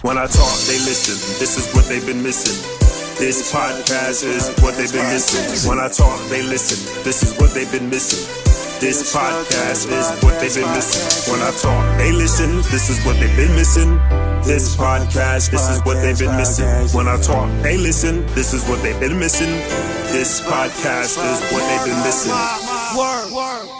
When I talk, they listen. This is what they've been missing. This podcast is what they've been missing. When I talk, they listen. This is what they've been missing. This podcast is what they've been missing. When I talk, they listen. This is what they've been missing. This podcast, this is what they've been missing. When I talk, they listen. This is what they've been missing. This podcast is what they've been missing. Word.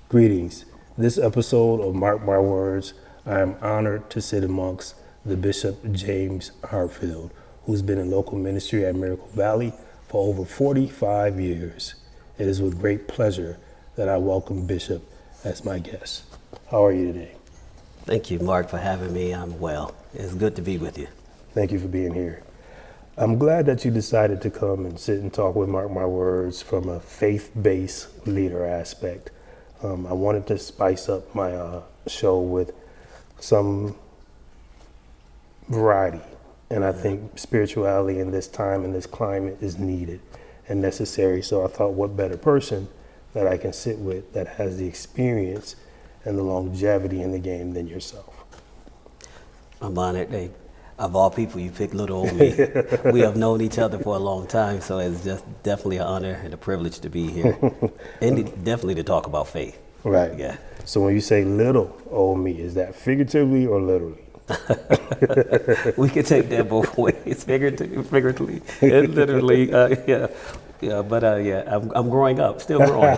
Greetings. This episode of Marc My Words, I am honored to sit amongst the Bishop James Hartsfield, who's been in local ministry at Miracle Valley for over 45 years. It is with great pleasure that I welcome Bishop as my guest. How are you today? Thank you, Mark, for having me. I'm well. It's good to be with you. Thank you for being here. I'm glad that you decided to come and sit and talk with Marc My Words from a faith-based leader aspect. I wanted to spice up my show with some variety, and I think spirituality in this time and this climate is needed and necessary. So I thought, what better person that I can sit with that has the experience and the longevity in the game than yourself? I'm honored. Of all people, you picked little old me. We have known each other for a long time, so it's just definitely an honor and a privilege to be here, and definitely to talk about faith. Right. Yeah. So when you say little old me, is that figuratively or literally? We could take that both ways, figuratively and literally. I'm growing up, still growing.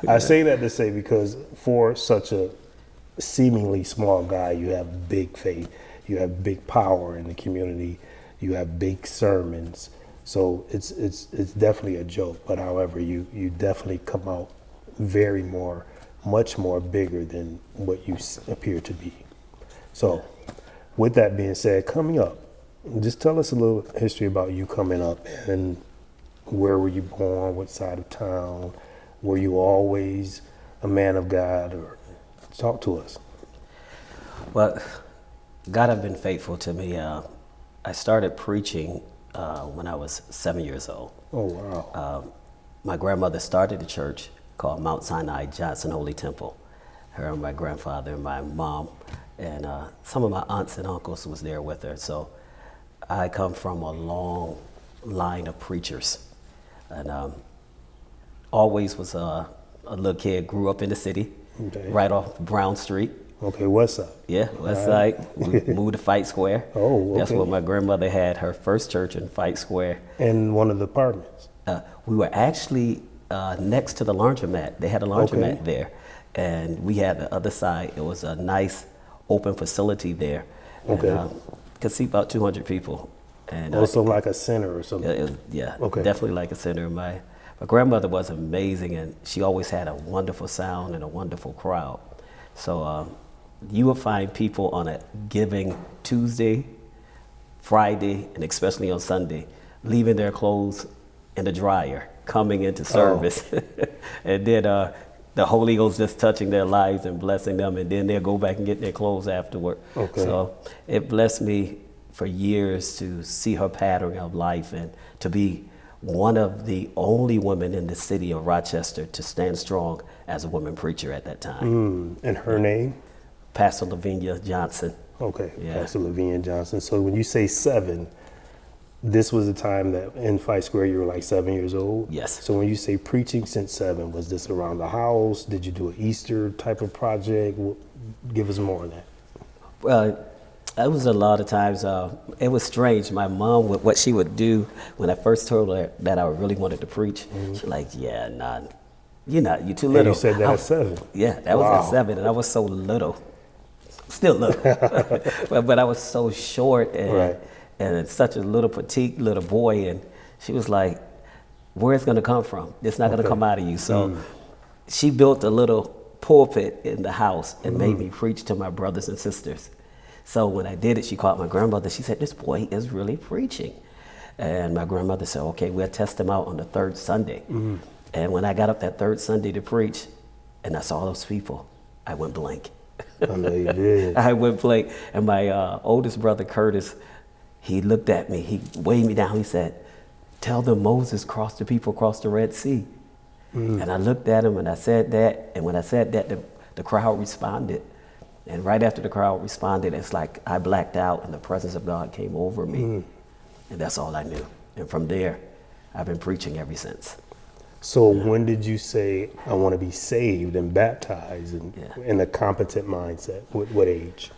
I say that to say because for such a seemingly small guy, you have big faith. You have big power in the community. You have big sermons. So it's definitely a joke. But however, you definitely come out much more bigger than what you appear to be. So with that being said, coming up, just tell us a little history about you coming up and where were you born, what side of town, were you always a man of God, or talk to us. Well, God have been faithful to me. I started preaching when I was 7 years old. Oh, wow. My grandmother started a church called Mount Sinai Johnson Holy Temple. Her and my grandfather and my mom and some of my aunts and uncles was there with her. So I come from a long line of preachers, and always was a little kid, grew up in the city, okay, right off Brown Street. Okay, west side. Yeah, west side. We moved to Fight Square. Oh, okay. That's where my grandmother had her first church, in Fight Square. In one of the apartments? We were actually next to the laundromat. They had a laundromat there, and we had the other side. It was a nice open facility there. Okay. And, could seat about 200 people. And also like a center or something? Okay. Definitely like a center. My grandmother was amazing, and she always had a wonderful sound and a wonderful crowd. So you will find people on a giving Tuesday, Friday, and especially on Sunday, leaving their clothes in the dryer, coming into service. And then the Holy Ghost just touching their lives and blessing them, and then they'll go back and get their clothes afterward. Okay. So it blessed me for years to see her pattern of life and to be one of the only women in the city of Rochester to stand strong as a woman preacher at that time. And her name? Pastor Lavinia Johnson. Okay, Yeah. Pastor Lavinia Johnson. So when you say 7, this was the time that in Fight Square you were like 7 years old? Yes. So when you say preaching since 7, was this around the house? Did you do an Easter type of project? Give us more on that. Well, it was a lot of times. It was strange. My mom, what she would do when I first told her that I really wanted to preach, she's like, "Yeah, nah, you're too little." And you said that at 7? Yeah, that was at 7, and I was so little. Still little, but I was so short and such a little petite little boy, and she was like, "Where's it gonna come from? It's not gonna come out of you." So she built a little pulpit in the house and made me preach to my brothers and sisters. So when I did it, she called my grandmother. She said, "This boy is really preaching." And my grandmother said, "Okay, we'll test him out on the 3rd Sunday." And when I got up that 3rd Sunday to preach, and I saw those people, I went blank. I know you did. I went blank. And my oldest brother, Curtis, he looked at me. He weighed me down. He said, tell them Moses crossed the people across the Red Sea. And I looked at him and I said that, and when I said that, the crowd responded. And right after the crowd responded, it's like I blacked out and the presence of God came over me. And that's all I knew. And from there, I've been preaching ever since. So when did you say, I want to be saved and baptized and in a competent mindset? What age?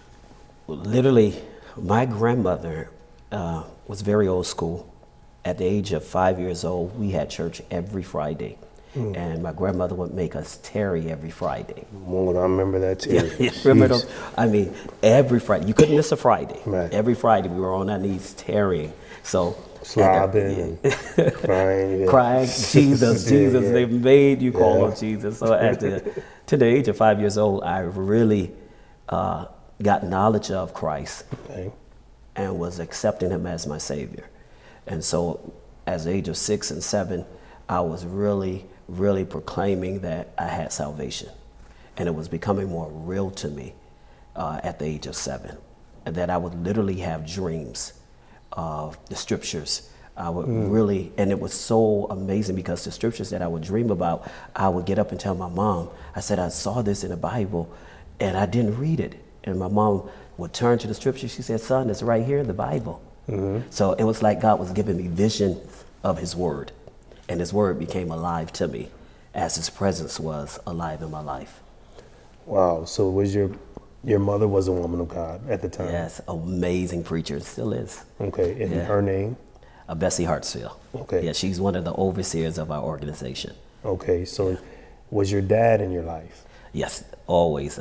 Well, literally, my grandmother was very old school. At the age of 5 years old, we had church every Friday. And my grandmother would make us tarry every Friday. Well, I remember that too. Remember those? I mean, every Friday. You couldn't miss a Friday. Right. Every Friday we were on our knees tarrying. So slobbing and crying. Crying, Jesus. They made you call on Jesus. So to the age of 5 years old, I really got knowledge of Christ and was accepting him as my Savior. And so at the age of 6 and 7, I was really proclaiming that I had salvation. And it was becoming more real to me at the age of 7. And that I would literally have dreams of the scriptures. I would really, and it was so amazing because the scriptures that I would dream about, I would get up and tell my mom, I said, I saw this in the Bible and I didn't read it. And my mom would turn to the scripture. She said, son, it's right here in the Bible. So it was like God was giving me vision of his word. And his word became alive to me as his presence was alive in my life. Wow. So was your mother was a woman of God at the time? Yes, amazing preacher, still is. Okay, and her name? Bessie Hartsfield. Okay. Yeah, she's one of the overseers of our organization. Okay, so was your dad in your life? Yes, always.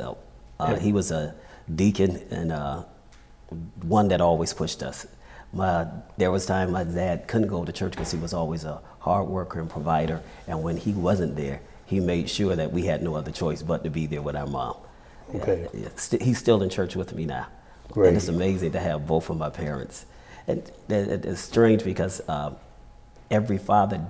He was a deacon and one that always pushed us. There was time my dad couldn't go to church because he was always a hard worker and provider. And when he wasn't there, he made sure that we had no other choice but to be there with our mom. Okay. He's still in church with me now. Great. And it's amazing to have both of my parents. And it's strange because every Father's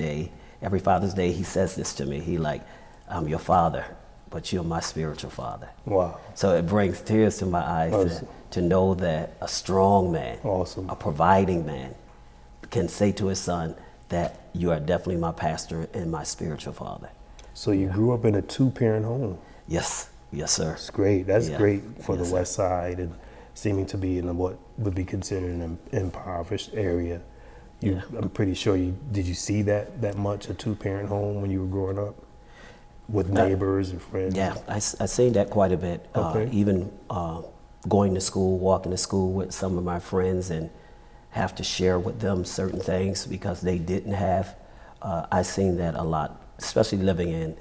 Day, he says this to me. He like, I'm your father, but you're my spiritual father. Wow. So it brings tears to my eyes to know that a strong man, awesome, a providing man can say to his son that you are definitely my pastor and my spiritual father. So you grew up in a 2-parent home? Yes. Yes, sir. That's great. That's great for the West Side and seeming to be in what would be considered an impoverished area. I'm pretty sure did you see that much, a 2-parent home when you were growing up with neighbors and friends? Yeah, I seen that quite a bit. Even going to school, walking to school with some of my friends and have to share with them certain things because they didn't have. I seen that a lot, especially living in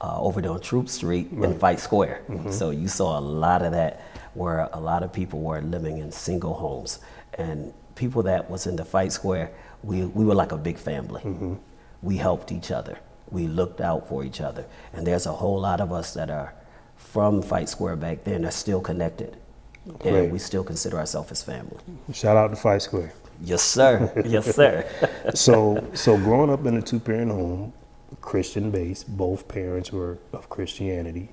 over there on Troop Street in Fight Square. So you saw a lot of that where a lot of people were living in single homes. And people that was in the Fight Square, we were like a big family. We helped each other. We looked out for each other. And there's a whole lot of us that are from Fight Square back then that's still connected. And we still consider ourselves as family. Shout out to Fight Square. Yes, sir. Yes, sir. So growing up in a 2-parent home, Christian based, both parents were of Christianity.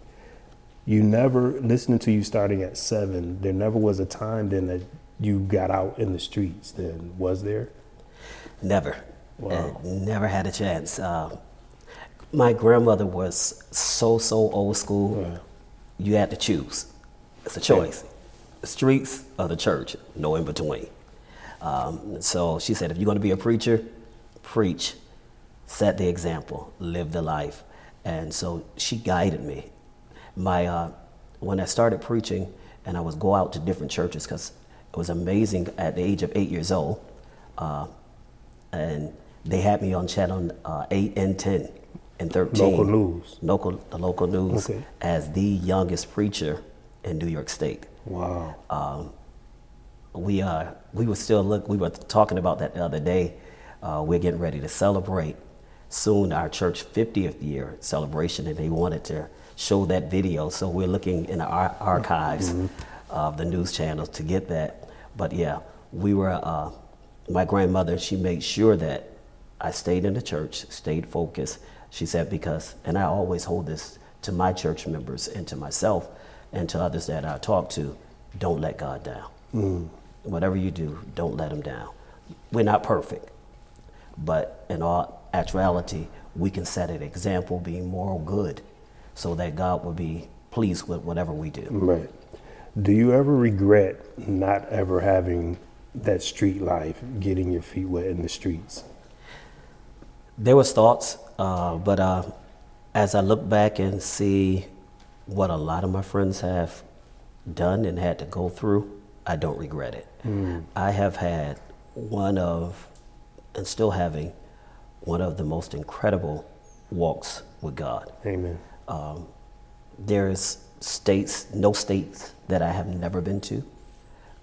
You never, listening to you starting at 7, there never was a time then that you got out in the streets then, was there? Never. Wow. Never had a chance. My grandmother was so old school. Yeah. You had to choose. It's a choice. The streets or the church, no in between. So she said, if you're going to be a preacher, preach, set the example, live the life. And so she guided me. When I started preaching and I would go out to different churches, because it was amazing at the age of 8 years old, and they had me on channel 8 and 10 and 13. Local news. The local news as the youngest preacher in New York State. Wow. We were talking about that the other day. We're getting ready to celebrate soon our church 50th year celebration, and they wanted to show that video. So we're looking in our archives of the news channels to get that. But yeah, we were, my grandmother, she made sure that I stayed in the church, stayed focused. She said, because, and I always hold this to my church members and to myself and to others that I talk to, don't let God down. Whatever you do, don't let him down. We're not perfect, but in all actuality, we can set an example, being moral good, so that God will be pleased with whatever we do. Right. Do you ever regret not ever having that street life, getting your feet wet in the streets? There was thoughts, but as I look back and see what a lot of my friends have done and had to go through, I don't regret it. I have had and still having, one of the most incredible walks with God. Amen. There's no states that I have never been to.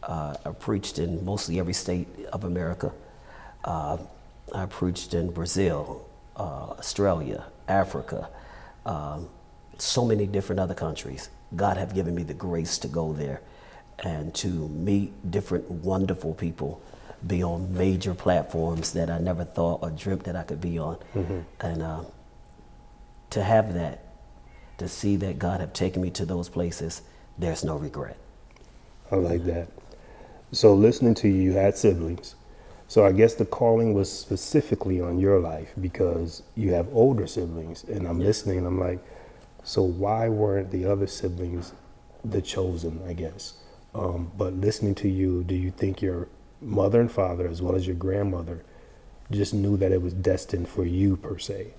I preached in mostly every state of America. I preached in Brazil, Australia, Africa, so many different other countries. God have given me the grace to go there and to meet different wonderful people, be on major platforms that I never thought or dreamt that I could be on. And to have that, to see that God have taken me to those places, there's no regret. I like that. So listening to you, you had siblings. So I guess the calling was specifically on your life because you have older siblings. And I'm listening and I'm like, so why weren't the other siblings the chosen, I guess? But listening to you, do you think your mother and father, as well as your grandmother, just knew that it was destined for you per se,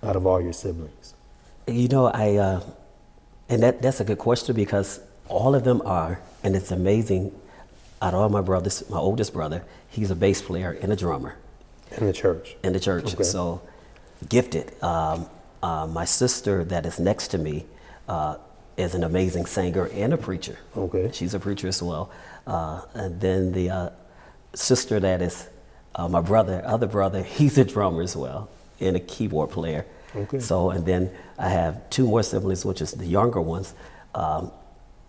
out of all your siblings? You know, and that's a good question because all of them are, and it's amazing. Out of all my brothers, my oldest brother, he's a bass player and a drummer. In the church? In the church, Okay. so gifted. My sister that is next to me is an amazing singer and a preacher. Okay. She's a preacher as well. And then the sister that is my other brother, he's a drummer as well and a keyboard player. Okay. So, and then I have two more siblings, which is the younger ones.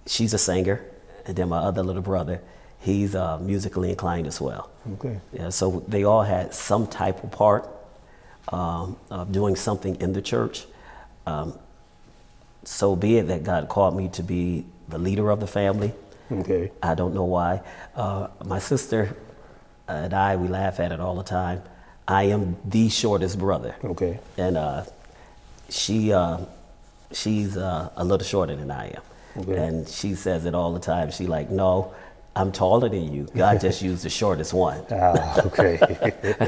She's a singer, and then my other little brother, he's musically inclined as well. Okay. Yeah, so they all had some type of part of doing something in the church. So be it that God called me to be the leader of the family. Okay. I don't know why. My sister and I, we laugh at it all the time. I am the shortest brother. Okay. And she's a little shorter than I am. Okay. And she says it all the time. She like, no, I'm taller than you. God just used the shortest one. Ah, okay.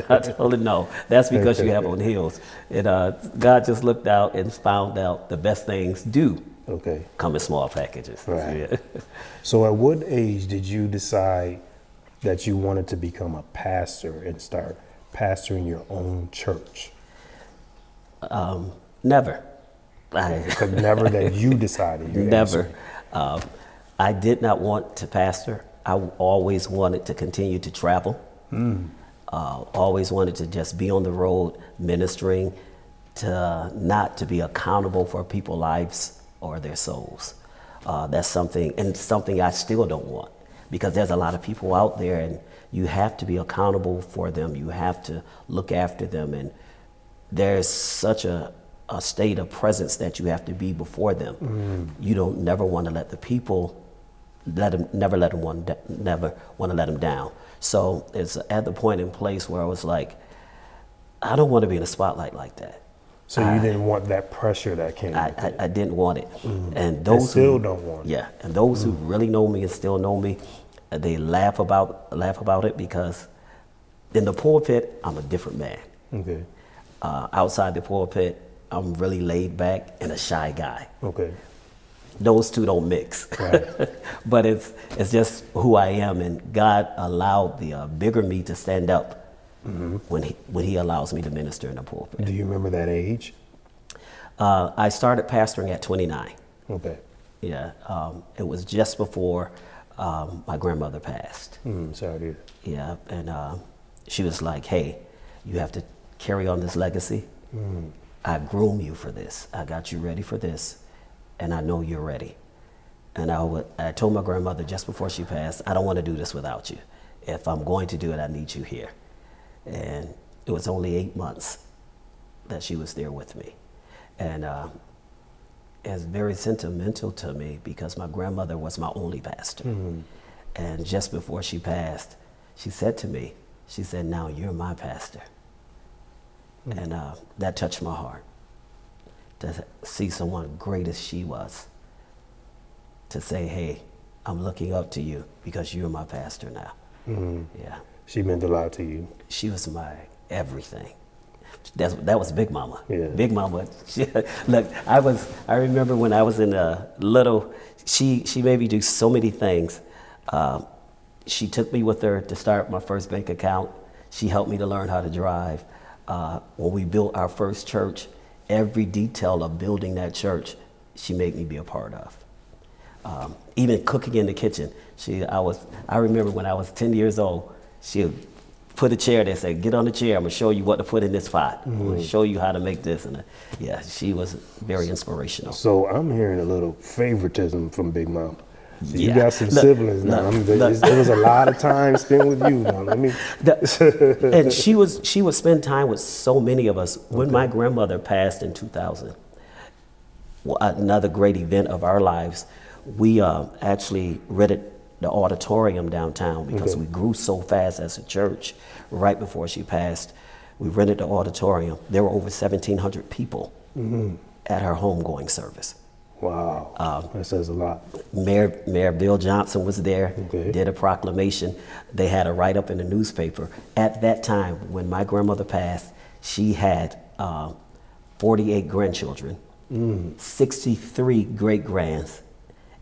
I told her, no, that's because you have on heels. And God just looked out and found out the best things do Okay. come in small packages. Right. Yeah. So at what age did you decide that you wanted to become a pastor and start pastoring your own church? Never. Never that you decided. You Never. I did not want to pastor. I always wanted to continue to travel. Always wanted to just be on the road ministering, not to be accountable for people's lives or their souls. That's something I still don't want, because there's a lot of people out there and you have to be accountable for them. You have to look after them, and there's such a state of presence that you have to be before them. You don't never want to let the people never want to let them down. So it's at the point in place where I was like, I don't want to be in a spotlight like that. So you didn't want that pressure that came with it. I didn't want it. And And those still don't want it. Yeah, and those who really know me and still know me, they laugh about it, because in the pulpit, I'm a different man. Okay. Outside the pulpit, I'm really laid back and a shy guy. Okay. Those two don't mix. Right. But it's just who I am, and God allowed the bigger me to stand up when he allows me to minister in the pulpit. Do you remember that age? I started pastoring at 29. Okay. Yeah, it was just before my grandmother passed. Sorry to hear. Yeah, and she was like, hey, you have to carry on this legacy. I groom you for this. I got you ready for this, and I know you're ready. And I told my grandmother just before she passed, I don't want to do this without you. If I'm going to do it, I need you here. And it was only 8 months that she was there with me. And it's very sentimental to me, because my grandmother was my only pastor. And just before she passed, she said to me, She said, now you're my pastor. And that touched my heart, to see someone great as she was, to say, hey, I'm looking up to you because you're my pastor now. Yeah. She meant a lot to you. She was my everything. That was Big Mama. Yeah. Big Mama. Look, I remember when I was in little, she made me do so many things. She took me with her to start my first bank account. She helped me to learn how to drive. When we built our first church, every detail of building that church, she made me be a part of. Even cooking in the kitchen. I remember when I was 10 years old, she would put a chair there and say, get on the chair, I'm gonna show you what to put in this pot. I'm gonna show you how to make this. And yeah, she was very inspirational. So I'm hearing a little favoritism from Big Mama. So Yeah. You got some siblings now. There was a lot of time spent with you now. And she would spend time with so many of us. When my grandmother passed in 2000, another great event of our lives, we actually rented the auditorium downtown because we grew so fast as a church. Right before she passed, we rented the auditorium. There were over 1,700 people at her homegoing service. Wow, that says a lot. Mayor Bill Johnson was there, Okay. did a proclamation. They had a write-up in the newspaper. At that time, when my grandmother passed, she had 48 grandchildren, 63 great-grands,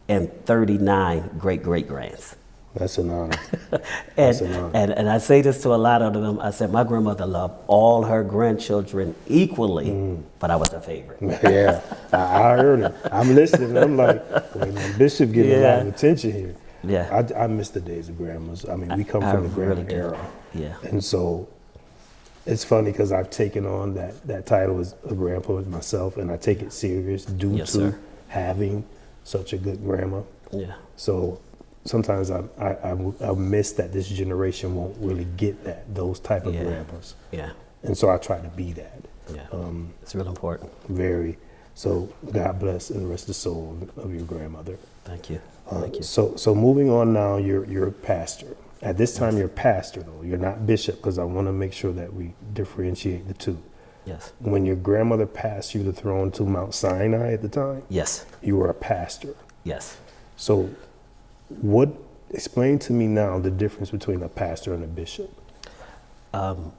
and 39 great-great-grands. That's an honor. That's an honor. And I say this to a lot of them. I said, my grandmother loved all her grandchildren equally, but I was her favorite. Yeah, I heard it. I'm listening. I'm like, wait, man, Bishop getting a lot of attention here. Yeah. I miss the days of grandmas. I mean, we come from the grandma era. Yeah. And so it's funny because I've taken on that title as a grandpa with myself, and I take it serious due Yes, to sir. having such a good grandma. Yeah. So sometimes I miss that this generation won't really get those type of grandpas. Yeah. And so I try to be that. Yeah. It's real important. Very. So God bless and rest the soul of your grandmother. Thank you. Thank you. So moving on now, you're a pastor. At this time, you're a pastor though. You're not bishop, because I want to make sure that we differentiate the two. Yes. When your grandmother passed you the throne to Mount Sinai at the time, Yes. you were a pastor. Yes. So explain to me now the difference between a pastor and a bishop. I'm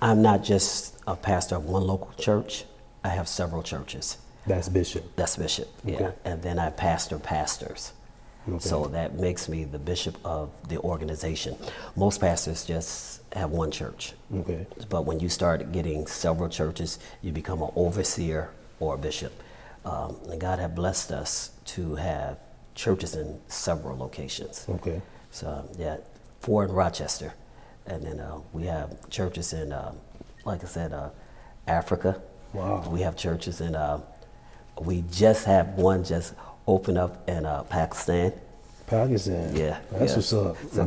not just a pastor of one local church. I have several churches. That's bishop. That's bishop, yeah. Okay. And then I pastor pastors. Okay. So that makes me the bishop of the organization. Most pastors just have one church. Okay. But when you start getting several churches, you become an overseer or a bishop. And God has blessed us to have churches in several locations. Okay. So, yeah, 4 in Rochester. And then we have churches in, like I said, Africa. Wow. We have churches in, we just had one just open up in Pakistan. Pakistan. Yeah. That's what's up. So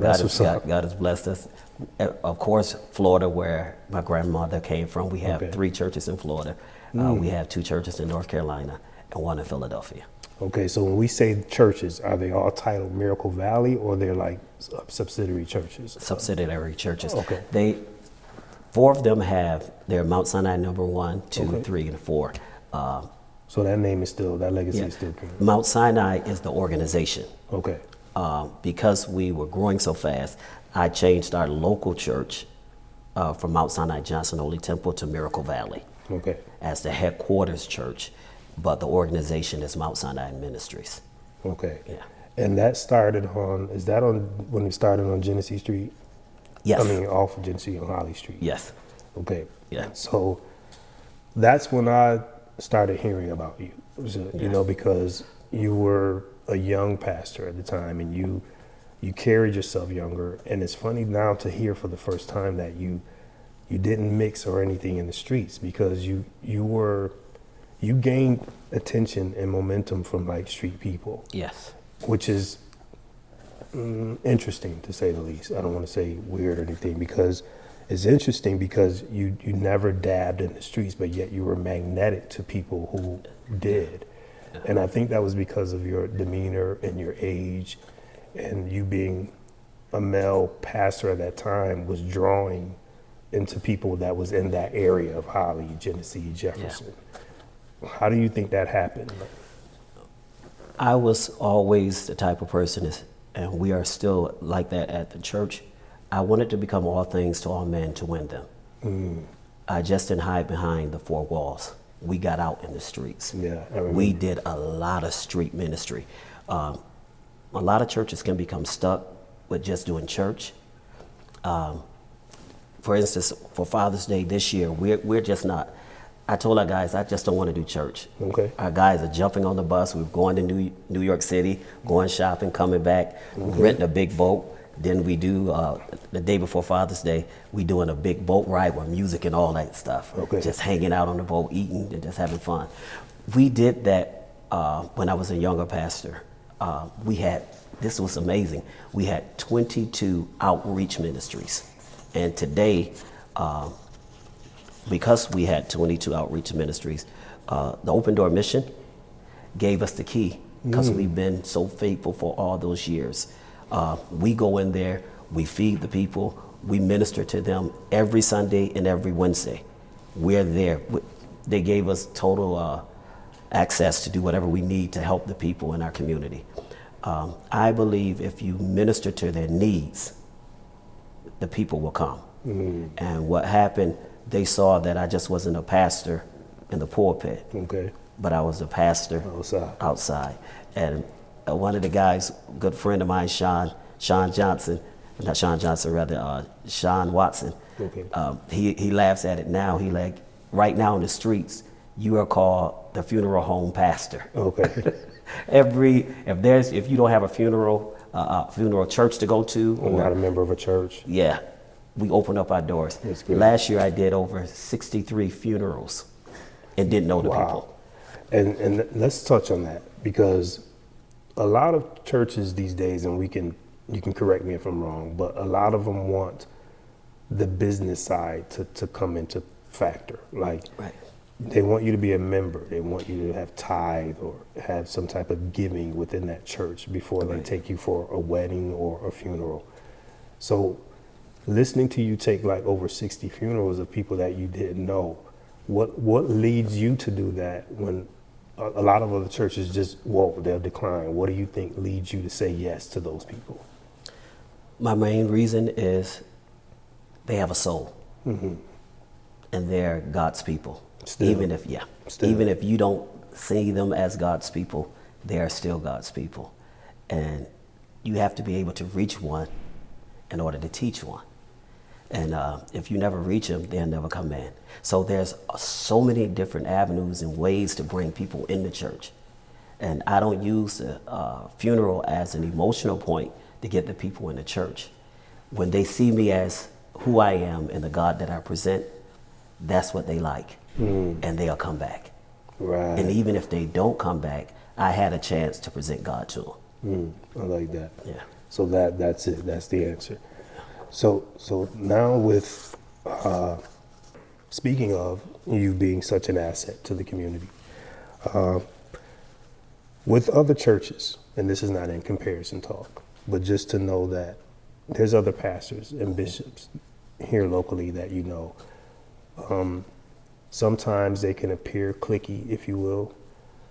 God has blessed us. Of course, Florida, where my grandmother came from, we have 3 churches in Florida. We have 2 churches in North Carolina and 1 in Philadelphia. Okay, so when we say churches, are they all titled Miracle Valley, or they're like subsidiary churches? Subsidiary churches. Okay. 4 of them have their Mount Sinai number 1, 2, 3, and 4. So that name is still, that legacy is still carried. Mount Sinai is the organization. Okay. Because we were growing so fast, I changed our local church from Mount Sinai Johnson Holy Temple to Miracle Valley Okay. as the headquarters church, but the organization is Mount Sinai Ministries. Okay. Yeah. And that started when it started on Genesee Street? Yes. I mean, off of Genesee on Holly Street? Yes. Okay. Yeah. So that's when I started hearing about you, you know, because you were a young pastor at the time, and you carried yourself younger. And it's funny now to hear for the first time that you didn't mix or anything in the streets, because you gained attention and momentum from like street people. Yes. Which is interesting, to say the least. I don't want to say weird or anything, because it's interesting because you never dabbed in the streets, but yet you were magnetic to people who did. Yeah. And I think that was because of your demeanor and your age, and you being a male pastor at that time was drawing into people that was in that area of Holly, Genesee, Jefferson. Yeah. How do you think that happened? I was always the type of person, and we are still like that at the church. I wanted to become all things to all men to win them. I just didn't hide behind the four walls. We got out in the streets. Yeah, we did a lot of street ministry. A lot of churches can become stuck with just doing church. For instance, for Father's Day this year, we're just not. I told our guys, I just don't want to do church. Okay. Our guys are jumping on the bus. We're going to New York City, going shopping, coming back, renting a big boat. Then we do, the day before Father's Day, we doing a big boat ride with music and all that stuff. Okay. Just hanging out on the boat, eating, and just having fun. We did that when I was a younger pastor. This was amazing. We had 22 outreach ministries. And today, because we had 22 outreach ministries, the Open Door Mission gave us the key because we've been so faithful for all those years. We go in there, we feed the people, we minister to them every Sunday and every Wednesday. We're there. They gave us total access to do whatever we need to help the people in our community. I believe if you minister to their needs, the people will come. And what happened, they saw that I just wasn't a pastor in the pulpit, but I was a pastor outside. And one of the guys, good friend of mine, Sean Watson, he laughs at it now. He like, right now in the streets, you are called the funeral home pastor. If you don't have a funeral church to go to, or not a member of a church, we open up our doors. Last year I did over 63 funerals and didn't know the people. And let's touch on that, because a lot of churches these days, and you can correct me if I'm wrong, but a lot of them want the business side to come into factor. Like, they want you to be a member. They want you to have tithe or have some type of giving within that church before they take you for a wedding or a funeral. So listening to you take like over 60 funerals of people that you didn't know, what leads you to do that when a lot of other churches they'll decline? What do you think leads you to say yes to those people? My main reason is they have a soul, and they're God's people. Even if you don't see them as God's people, they are still God's people. And you have to be able to reach one in order to teach one. And if you never reach them, they'll never come in. So there's so many different avenues and ways to bring people in the church. And I don't use the funeral as an emotional point to get the people in the church. When they see me as who I am and the God that I present, that's what they like. And they'll come back. Right. And even if they don't come back, I had a chance to present God to them. I like that. Yeah. So that's it. That's the answer. So now with speaking of you being such an asset to the community, with other churches, and this is not in comparison talk, but just to know that there's other pastors and bishops here locally that you know. Sometimes they can appear cliquey, if you will.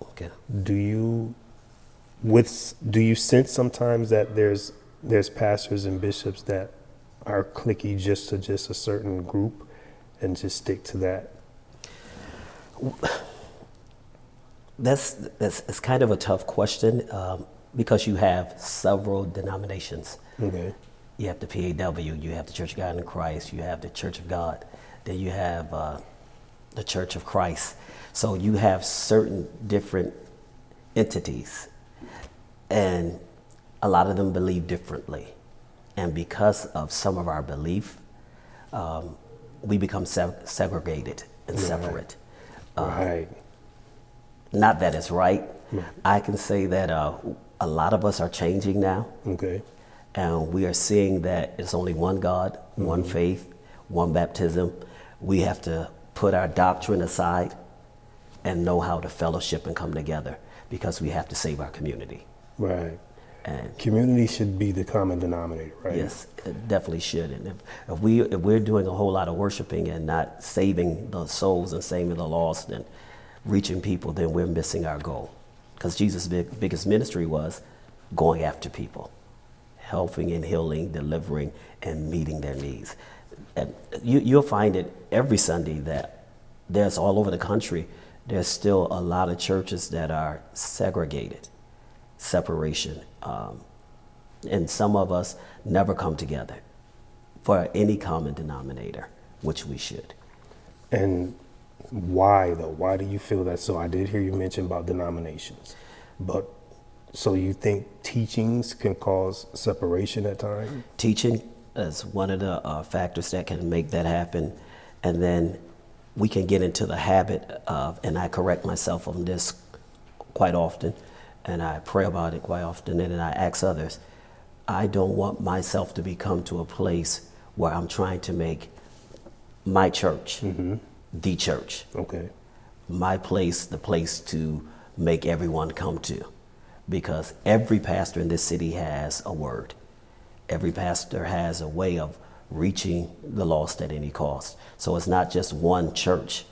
Okay. Do you sense sometimes that there's pastors and bishops that are cliquey just to a certain group and just stick to that? That's kind of a tough question because you have several denominations. Okay. You have the PAW, you have the Church of God in Christ, you have the Church of God, then you have the Church of Christ. So you have certain different entities, and a lot of them believe differently. And because of some of our belief, we become segregated and separate. Right. Not that it's right. I can say that a lot of us are changing now. Okay. And we are seeing that it's only one God, one faith, one baptism. We have to put our doctrine aside and know how to fellowship and come together because we have to save our community. Right. And community should be the common denominator, right? yes, it definitely should. And if we're doing a whole lot of worshiping and not saving the souls and saving the lost and reaching people, then we're missing our goal. Because Jesus' biggest ministry was going after people, helping and healing, delivering, and meeting their needs. And you'll find it every Sunday that there's all over the country, there's still a lot of churches that are segregated, separation. And some of us never come together for any common denominator, which we should. And why though? Why do you feel that? So I did hear you mention about denominations, but so you think teachings can cause separation at times? Teaching is one of the factors that can make that happen. And then we can get into the habit of, and I correct myself on this quite often, and I pray about it quite often, and then I ask others, I don't want myself to become to a place where I'm trying to make my church the church. Okay. My place, the place to make everyone come to. Because every pastor in this city has a word. Every pastor has a way of reaching the lost at any cost. So it's not just one church,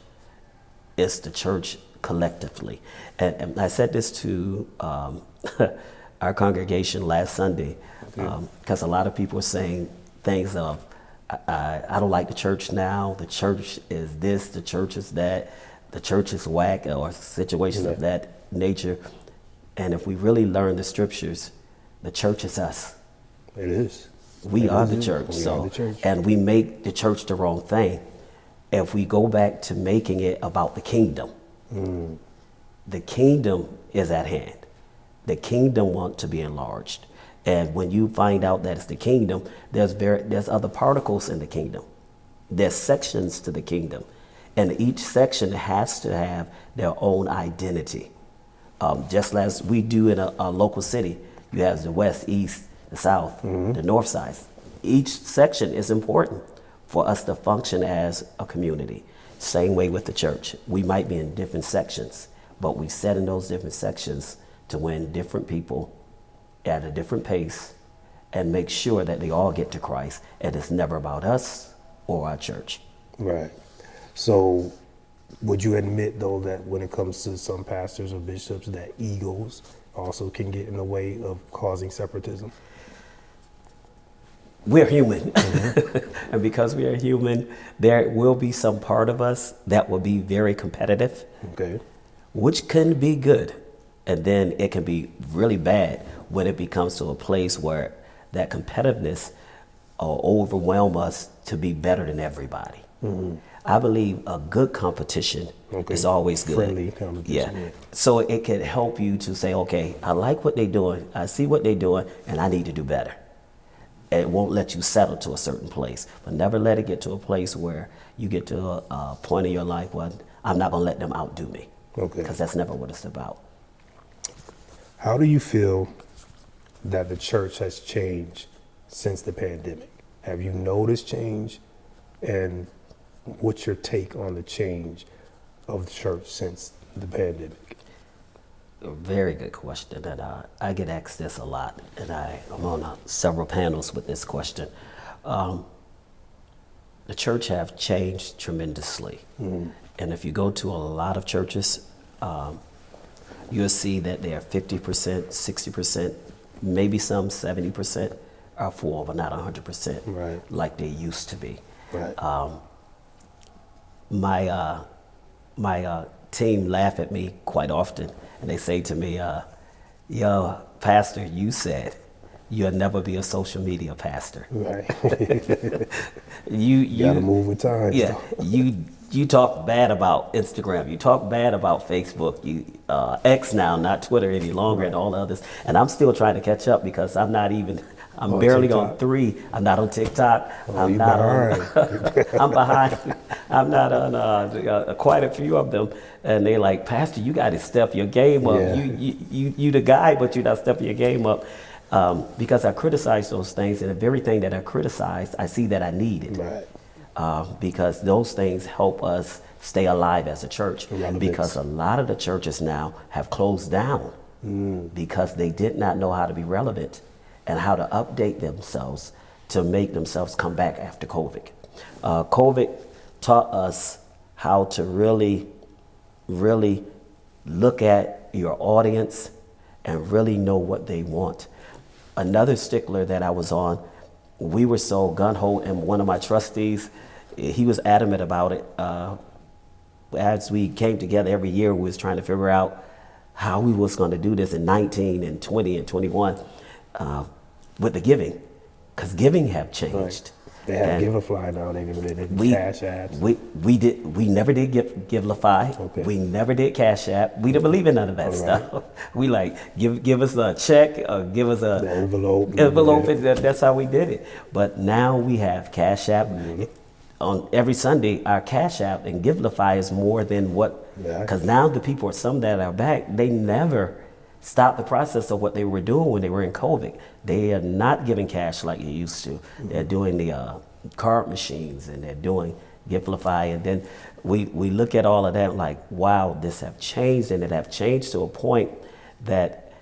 it's the church collectively. And I said this to our congregation last Sunday, because a lot of people are saying things of, I don't like the church now, the church is this, the church is that, the church is whack, or situations of that nature. And if we really learn the scriptures, the church is us. It is. We are the church. And we make the church the wrong thing. If we go back to making it about the kingdom, the kingdom is at hand. The kingdom wants to be enlarged. And when you find out that it's the kingdom, there's other particles in the kingdom. There's sections to the kingdom. And each section has to have their own identity. Just as we do in a local city, you have the west, east, the south, the north side. Each section is important for us to function as a community. Same way with the church. We might be in different sections, but we set in those different sections to win different people at a different pace and make sure that they all get to Christ, and it's never about us or our church. Right. So would you admit, though, that when it comes to some pastors or bishops, that egos also can get in the way of causing separatism? We're human. And because we are human, there will be some part of us that will be very competitive, which can be good. And then it can be really bad when it becomes to a place where that competitiveness will overwhelm us to be better than everybody. I believe a good competition is always good. Friendly competition. Yeah. So it can help you to say, okay, I like what they're doing, I see what they're doing, and I need to do better. It won't let you settle to a certain place, but never let it get to a place where you get to a point in your life where I'm not going to let them outdo me. Because that's never what it's about. How do you feel that the church has changed since the pandemic? Have you noticed change? And what's your take on the change of the church since the pandemic? A very good question, and I get asked this a lot, and I'm on several panels with this question. The church have changed tremendously, and if you go to a lot of churches, you'll see that they are 50%, 60%, maybe some 70% are full, but not 100% like they used to be. My team laugh at me quite often, and they say to me, yo, pastor, you said you'll never be a social media pastor. You gotta move with times. Yeah, you talk bad about Instagram, you talk bad about Facebook, you X now, not Twitter any longer, and all the others. And I'm still trying to catch up because I'm barely TikTok. On 3. I'm not on TikTok. I'm not on. I'm behind. I'm not on quite a few of them, and they're like, Pastor, you got to step your game up. You the guy, but you're not stepping your game up. Because I criticize those things, and the very thing that I criticize, I see that I need it. Because those things help us stay alive as a church. Because a lot of the churches now have closed down because they did not know how to be relevant and how to update themselves to make themselves come back after COVID. COVID taught us how to really look at your audience and really know what they want. Another stickler that I was on, we were so gung-ho, and one of my trustees, he was adamant about it. As we came together every year, we was trying to figure out how we was going to do this in 19 and 20 and 21 with the giving, because giving have changed. Right. They have Giveify now. They did Cash Apps. We never did Giveify. Okay. We never did Cash App. We didn't believe in none of that stuff. We give us a check or give us a the envelope. Yeah. That's how we did it. But now we have Cash App. On every Sunday, our Cash App and Giveify is more than what, because now the people, some that are back, they never stopped the process of what they were doing when they were in COVID. They are not giving cash like you used to. They're doing the card machines, and they're doing Giveify, and then we look at all of that like, wow, this have changed, and it have changed to a point that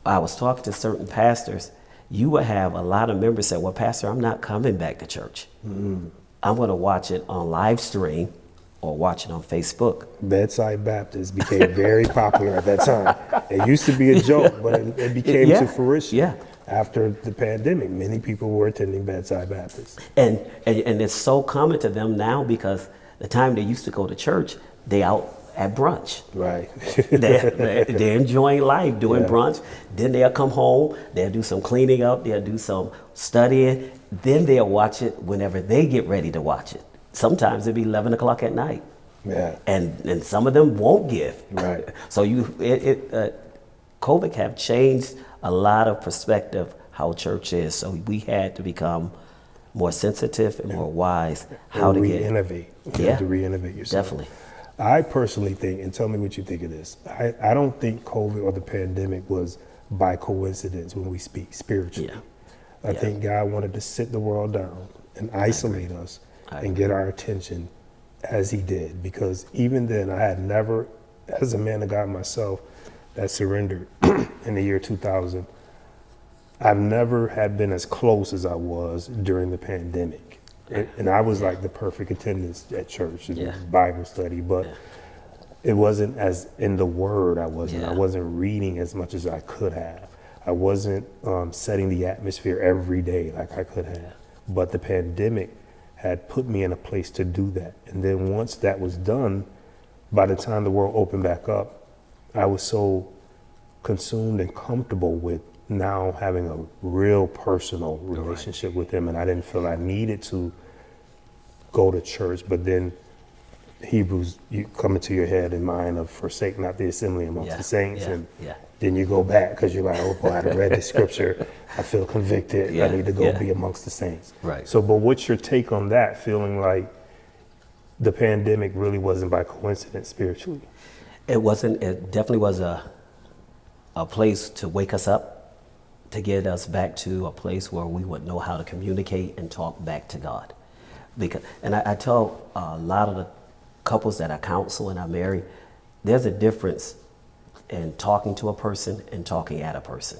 I was talking to certain pastors. You would have a lot of members say, well, Pastor, I'm not coming back to church. I'm going to watch it on live stream or watch it on Facebook. Bedside Baptist became very popular at that time. It used to be a joke, but it became to fruition. Yeah. After the pandemic, many people were attending Bedside Baptist. And it's so common to them now, because the time they used to go to church, they out at brunch. Right. They're enjoying life, doing brunch. Then they'll come home, they'll do some cleaning up, they'll do some studying. Then they'll watch it whenever they get ready to watch it. Sometimes it'll be 11 o'clock at night. Yeah. And some of them won't give. Right. So COVID have changed a lot of perspective how church is. So we had to become more sensitive and more wise how to re-innovate. You have to re-innovate yourself. Definitely. I personally think, and tell me what you think of this, I don't think COVID or the pandemic was by coincidence when we speak spiritually. I think God wanted to sit the world down and isolate us and get our attention as he did, because even then I had never, as a man of God myself that surrendered in the year 2000, I've never had been as close as I was during the pandemic. And I was like the perfect attendance at church, Bible study, but it wasn't as in the word. I wasn't reading as much as I could have. I wasn't setting the atmosphere every day like I could have. But the pandemic had put me in a place to do that. And then once that was done, by the time the world opened back up, I was so consumed and comfortable with now having a real personal relationship with him, and I didn't feel I needed to go to church. But then Hebrews, you come into your head and mind of forsake not the assembly amongst the saints, and then you go back because you're like, oh boy, I read this scripture, I feel convicted, I need to go be amongst the saints. Right. So, but what's your take on that, feeling like the pandemic really wasn't by coincidence spiritually? It wasn't. It definitely was a place to wake us up, to get us back to a place where we would know how to communicate and talk back to God. And I tell a lot of the couples that I counsel and I marry, there's a difference in talking to a person and talking at a person.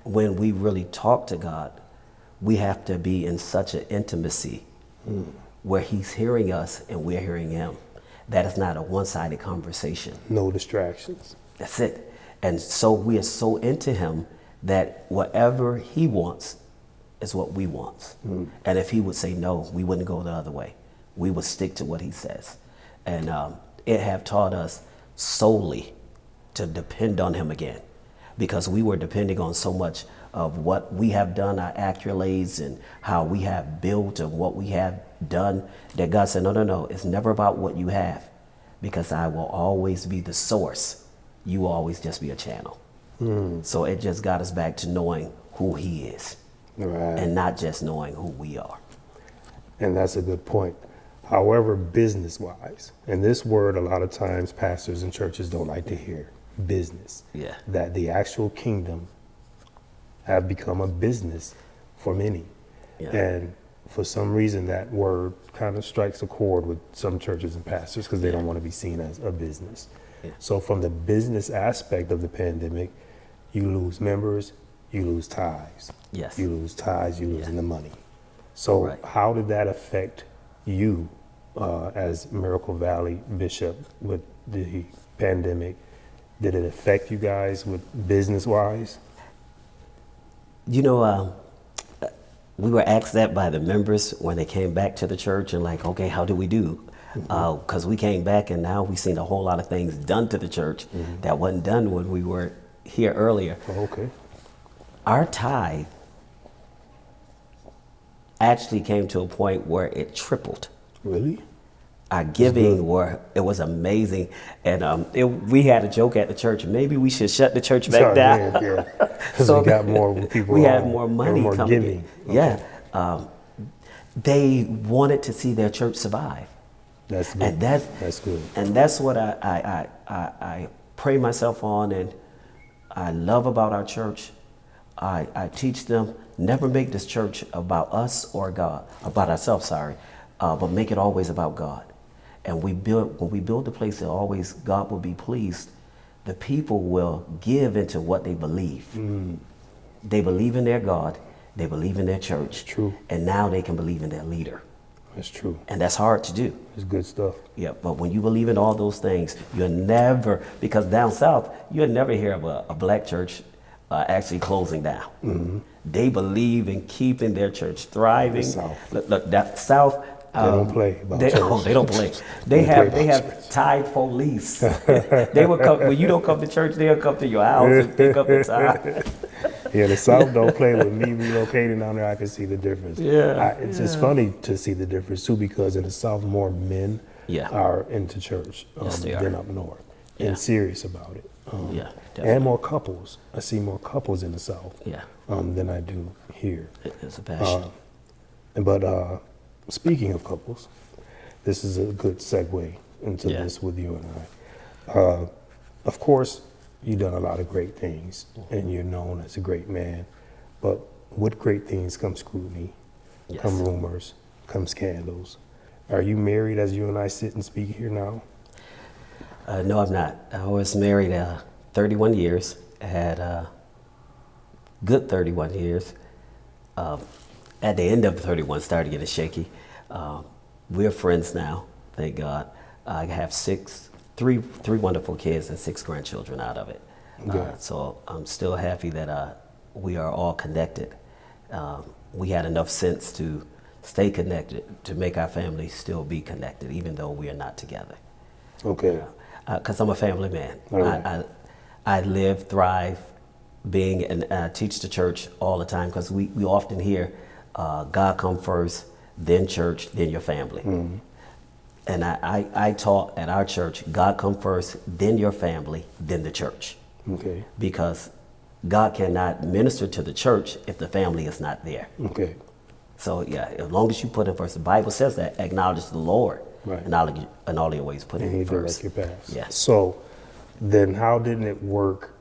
When we really talk to God, we have to be in such an intimacy where he's hearing us and we're hearing him. That is not a one-sided conversation. No distractions. That's it. And so we are so into him that whatever he wants is what we want. And if he would say no, we wouldn't go the other way. We would stick to what he says. And it have taught us solely to depend on him again, because we were depending on so much of what we have done, our accolades and how we have built and what we have done, that God said, no, it's never about what you have, because I will always be the source. You will always just be a channel. So it just got us back to knowing who he is, and not just knowing who we are. And that's a good point. However, business-wise, and this word a lot of times pastors and churches don't like to hear, business. That the actual kingdom have become a business for many. And for some reason, that word kind of strikes a chord with some churches and pastors because they don't want to be seen as a business. Yeah. So from the business aspect of the pandemic, you lose members, you lose ties. Yes. You lose ties, you losing the money. So Right. how did that affect you as Miracle Valley Bishop with the pandemic? Did it affect you guys with business-wise? You know, we were asked that by the members when they came back to the church and like, okay, how do we do? Because we came back and now we've seen a whole lot of things done to the church that wasn't done when we were here earlier. Oh, okay. Our tithe actually came to a point where it tripled. Really? Our giving it was amazing, and we had a joke at the church. Maybe we should shut the church back down. Yeah, because we got more people. We had more money more coming giving. in. Okay. Yeah, they wanted to see their church survive. That's good. And that's good. And that's what I pray myself on, and I love about our church. I teach them never make this church about us or God, about ourselves. Sorry, but make it always about God. And when we build a place that always God will be pleased, the people will give into what they believe. They believe in their God, they believe in their church. It's true. And now they can believe in their leader. That's true. And that's hard to do. It's good stuff. Yeah, but when you believe in all those things, you'll never, because down south, you'll never hear of a black church actually closing down. They believe in keeping their church thriving. The South. Look, that South. They don't play about they, church. oh, they don't play. They have tithe police. They will come when you don't come to church. They'll come to your house and pick up the tithe. Yeah, the South don't play with me relocating down there. I can see the difference. Yeah, It's just funny to see the difference too, because in the South more men are into church Yes, they than are. up north Yeah. and serious about it. Yeah, and definitely. more couples. I see more couples in the South than I do here. It's a passion. But speaking of couples, this is a good segue into this with you and I. Of course, you've done a lot of great things, and you're known as a great man. But with great things come scrutiny, come rumors, come scandals. Are you married as you and I sit and speak here now? No, I'm not. I was married 31 years. I had a good 31 years. At the end of the 31, started getting shaky. We're friends now, thank God. I have three wonderful kids and 6 grandchildren out of it. So I'm still happy that we are all connected. We had enough sense to stay connected, to make our family still be connected, even though we are not together. Okay. Because I'm a family man. Right. I live, thrive, being, and I teach the church all the time, because we often hear God come first, then church, then your family. And I taught at our church, God come first, then your family, then the church. Okay. Because God cannot minister to the church if the family is not there. Okay. So yeah, as long as you put him first, the Bible says that, acknowledge the Lord. Right. And all your ways, put And him he first. direct your paths. Yeah. So then how didn't it work?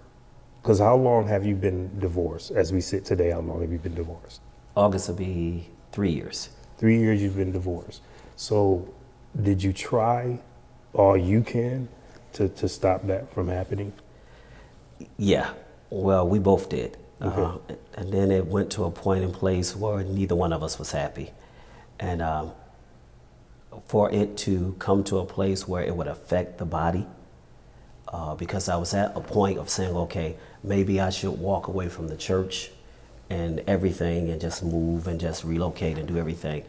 Because how long have you been divorced? As we sit today, how long have you been divorced? August will be 3 years. 3 years you've been divorced. So did you try all you can to stop that from happening? Yeah, well, we both did. Okay. And then it went to a point in place where neither one of us was happy. And for it to come to a place where it would affect the body, because I was at a point of saying, okay, maybe I should walk away from the church and everything and just move and just relocate and do everything.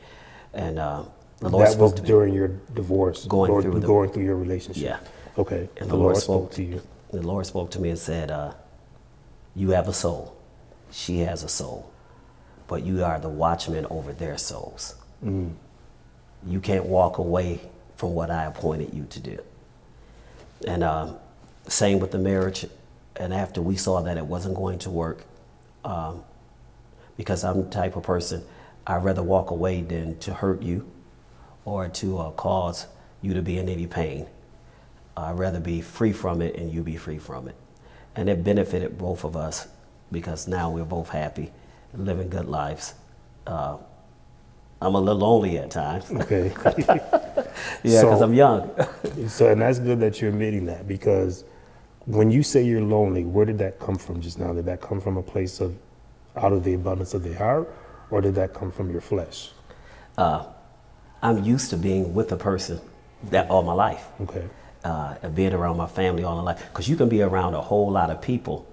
And the Lord That was spoke to me. during your divorce, Going through your relationship. Yeah. Okay. And the Lord spoke to you. The Lord spoke to me and said, you have a soul. She has a soul. But you are the watchman over their souls. You can't walk away from what I appointed you to do. And same with the marriage. And after we saw that it wasn't going to work, because I'm the type of person, I'd rather walk away than to hurt you or to cause you to be in any pain. I'd rather be free from it and you be free from it. And it benefited both of us, because now we're both happy, living good lives. I'm a little lonely at times. Okay. Yeah, because I'm young. So, and that's good that you're admitting that, because when you say you're lonely, where did that come from just now? Did that come from a place of out of the abundance of the heart, or did that come from your flesh? I'm used to being with a person that all my life. Okay. And being around my family all my life. Because you can be around a whole lot of people,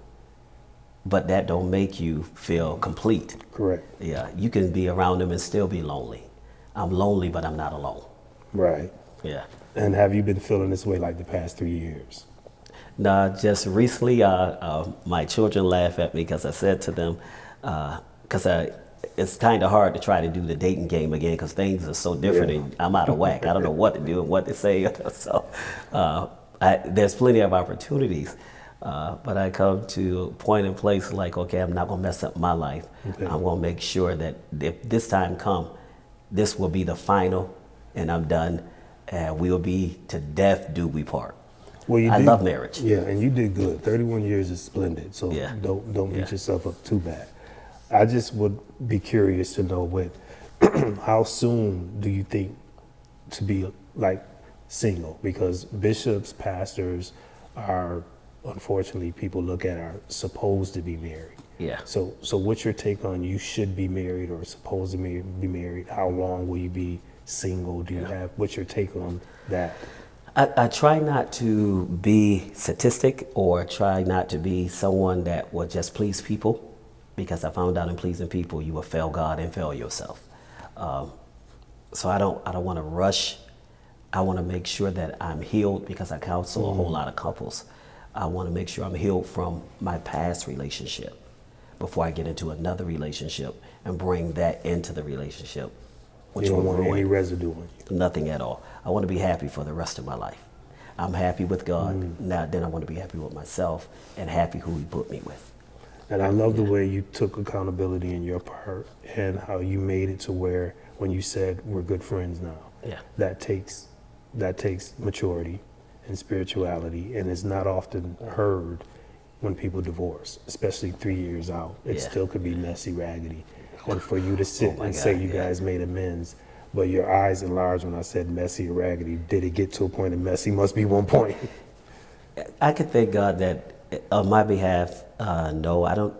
but that don't make you feel complete. Correct. Yeah, you can be around them and still be lonely. I'm lonely, but I'm not alone. Right. Yeah. And have you been feeling this way like the past 3 years? Nah, just recently, my children laugh at me because I said to them, because it's kind of hard to try to do the dating game again because things are so different and I'm out of whack. I don't know what to do and what to say. So there's plenty of opportunities, but I come to a point in place like, okay, I'm not going to mess up my life. Okay. I'm going to make sure that if this time comes, this will be the final and I'm done. And we will be to death do we part. Well, I love marriage. Yeah, and you did good. 31 years is splendid, so Yeah. don't beat yourself up too bad. I just would be curious to know how soon do you think to be like single? Because bishops, pastors are, unfortunately, people look at are supposed to be married. Yeah. So what's your take on you should be married or supposed to be married? How long will you be single? Do you have, what's your take on that? I try not to be statistic or try not to be someone that will just please people, because I found out in pleasing people you will fail God and fail yourself. So I don't want to rush. I want to make sure that I'm healed because I counsel a whole lot of couples. I want to make sure I'm healed from my past relationship before I get into another relationship and bring that into the relationship. Which You don't will want ruin any residue on you. nothing at all. I want to be happy for the rest of my life. I'm happy with God. Now then I want to be happy with myself and happy who he put me with. And I love the way you took accountability in your part and how you made it to where when you said we're good friends now. Yeah. That takes maturity and spirituality, and it's not often heard when people divorce, especially 3 years out. It still could be messy, raggedy. And for you to sit and say you guys made amends, but your eyes enlarged when I said messy or raggedy. Did it get to a point of messy? Must be one point. I could thank God that on my behalf, no, I don't.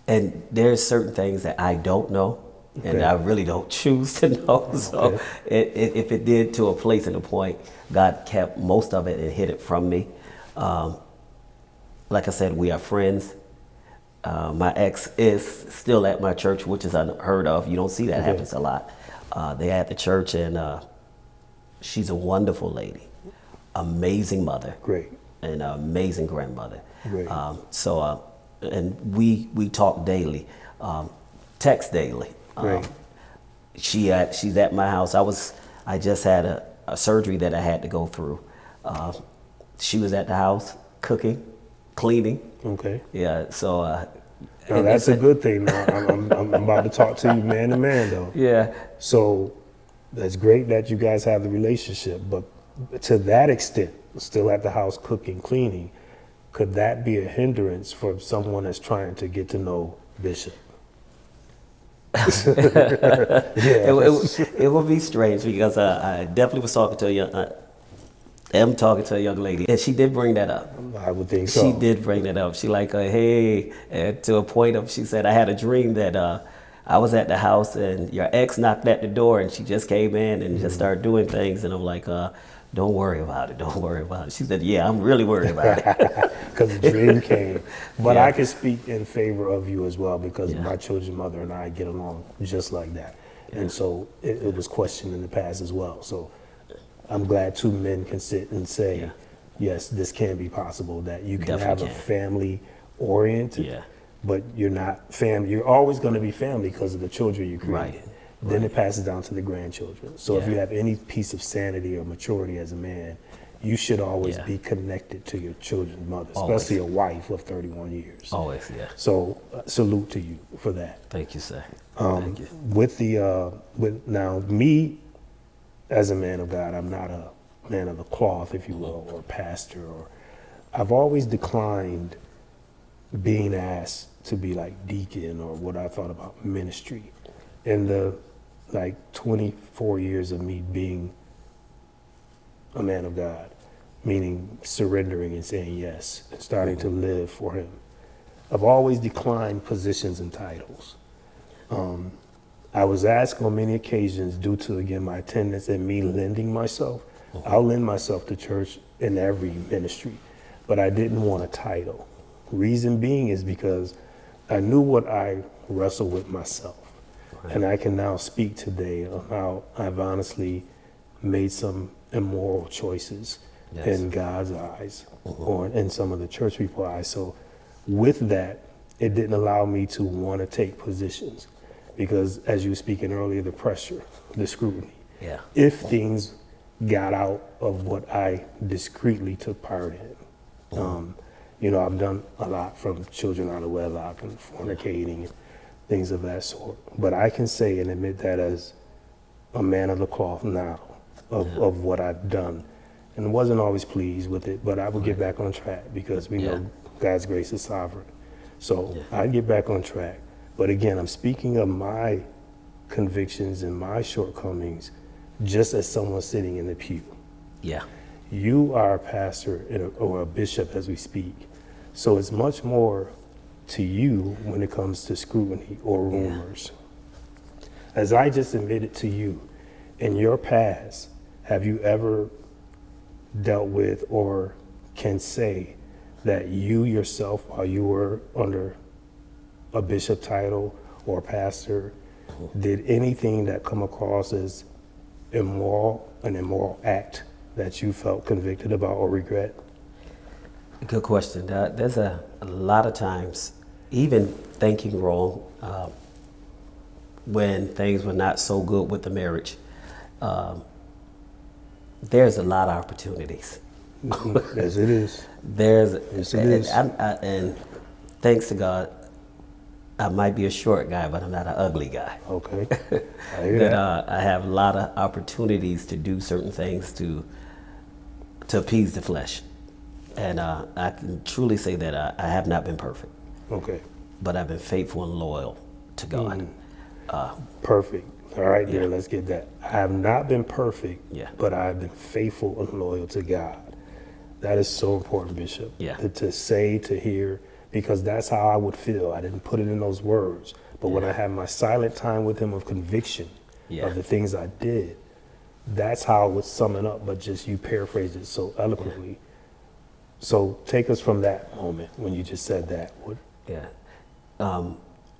And there's certain things that I don't know, and I really don't choose to know. So if it did to a place and a point, God kept most of it and hid it from me. Like I said, we are friends. My ex is still at my church, which is unheard of. You don't see that happens a lot. They're at the church, and she's a wonderful lady, amazing mother, Great. and an amazing grandmother. Great. And we talk daily, text daily. Great. She's at my house. I just had a surgery that I had to go through. She was at the house cooking, cleaning. Okay. Yeah. So. Now that's a good thing. Now I'm about to talk to you man to man though. Yeah. So that's great that you guys have the relationship, but to that extent, still at the house cooking, cleaning, could that be a hindrance for someone that's trying to get to know Bishop? It will be strange because I definitely was talking to am talking to a young lady, and she did bring that up. I would think so. She did bring that up. She like, hey, and to a point of, she said, I had a dream that I was at the house and your ex knocked at the door and she just came in and just started doing things. And I'm like, don't worry about it. Don't worry about it. She said, yeah, I'm really worried about it. Because the dream came. But I can speak in favor of you as well because my children's mother and I get along just like that. And so it was questioned in the past as well. So I'm glad two men can sit and say, yes, this can be possible, that you can have a family oriented, but you're not family. You're always going to be family because of the children you create. Right. Then it passes down to the grandchildren. So if you have any piece of sanity or maturity as a man, you should always be connected to your children's mother, especially a wife of 31 years. Always, So salute to you for that. Thank you, sir. Thank you. With now me, as a man of God, I'm not a man of the cloth, if you will, or pastor, or I've always declined being asked to be like deacon or what I thought about ministry. And the like 24 years of me being a man of God, meaning surrendering and saying yes and starting to live for him. I've always declined positions and titles. I was asked on many occasions, due to, again, my attendance and me lending myself. I'll lend myself to church in every ministry, but I didn't want a title. Reason being is because I knew what I wrestled with myself. Right. And I can now speak today on how I've honestly made some immoral choices in God's eyes or in some of the church people's eyes. So with that, it didn't allow me to want to take positions. Because as you were speaking earlier, the pressure, the scrutiny. Yeah. If things got out of what I discreetly took part in. You know, I've done a lot from children out of wedlock and fornicating and things of that sort. But I can say and admit that as a man of the cloth now of what I've done. And wasn't always pleased with it, but I would get back on track because we know God's grace is sovereign. So I'd get back on track. But again, I'm speaking of my convictions and my shortcomings just as someone sitting in the pew. Yeah. You are a pastor or a bishop as we speak. So it's much more to you when it comes to scrutiny or rumors. As I just admitted to you, in your past, have you ever dealt with or can say that you yourself, while you were under a bishop title or pastor, did anything that come across as immoral, an immoral act that you felt convicted about or regret? Good question. There's a lot of times, even thinking wrong, when things were not so good with the marriage, there's a lot of opportunities. Yes, it is. And thanks to God, I might be a short guy, but I'm not an ugly guy. Okay, I hear that. I have a lot of opportunities to do certain things to appease the flesh. And I can truly say that I have not been perfect. Okay. But I've been faithful and loyal to God. Perfect. All right, there, let's get that. I have not been perfect, but I've been faithful and loyal to God. That is so important, Bishop. Yeah. To say, to hear, because that's how I would feel. I didn't put it in those words. But when I had my silent time with him of conviction of the things I did, that's how I would sum it up, but just you paraphrased it so eloquently. So take us from that moment when you just said that.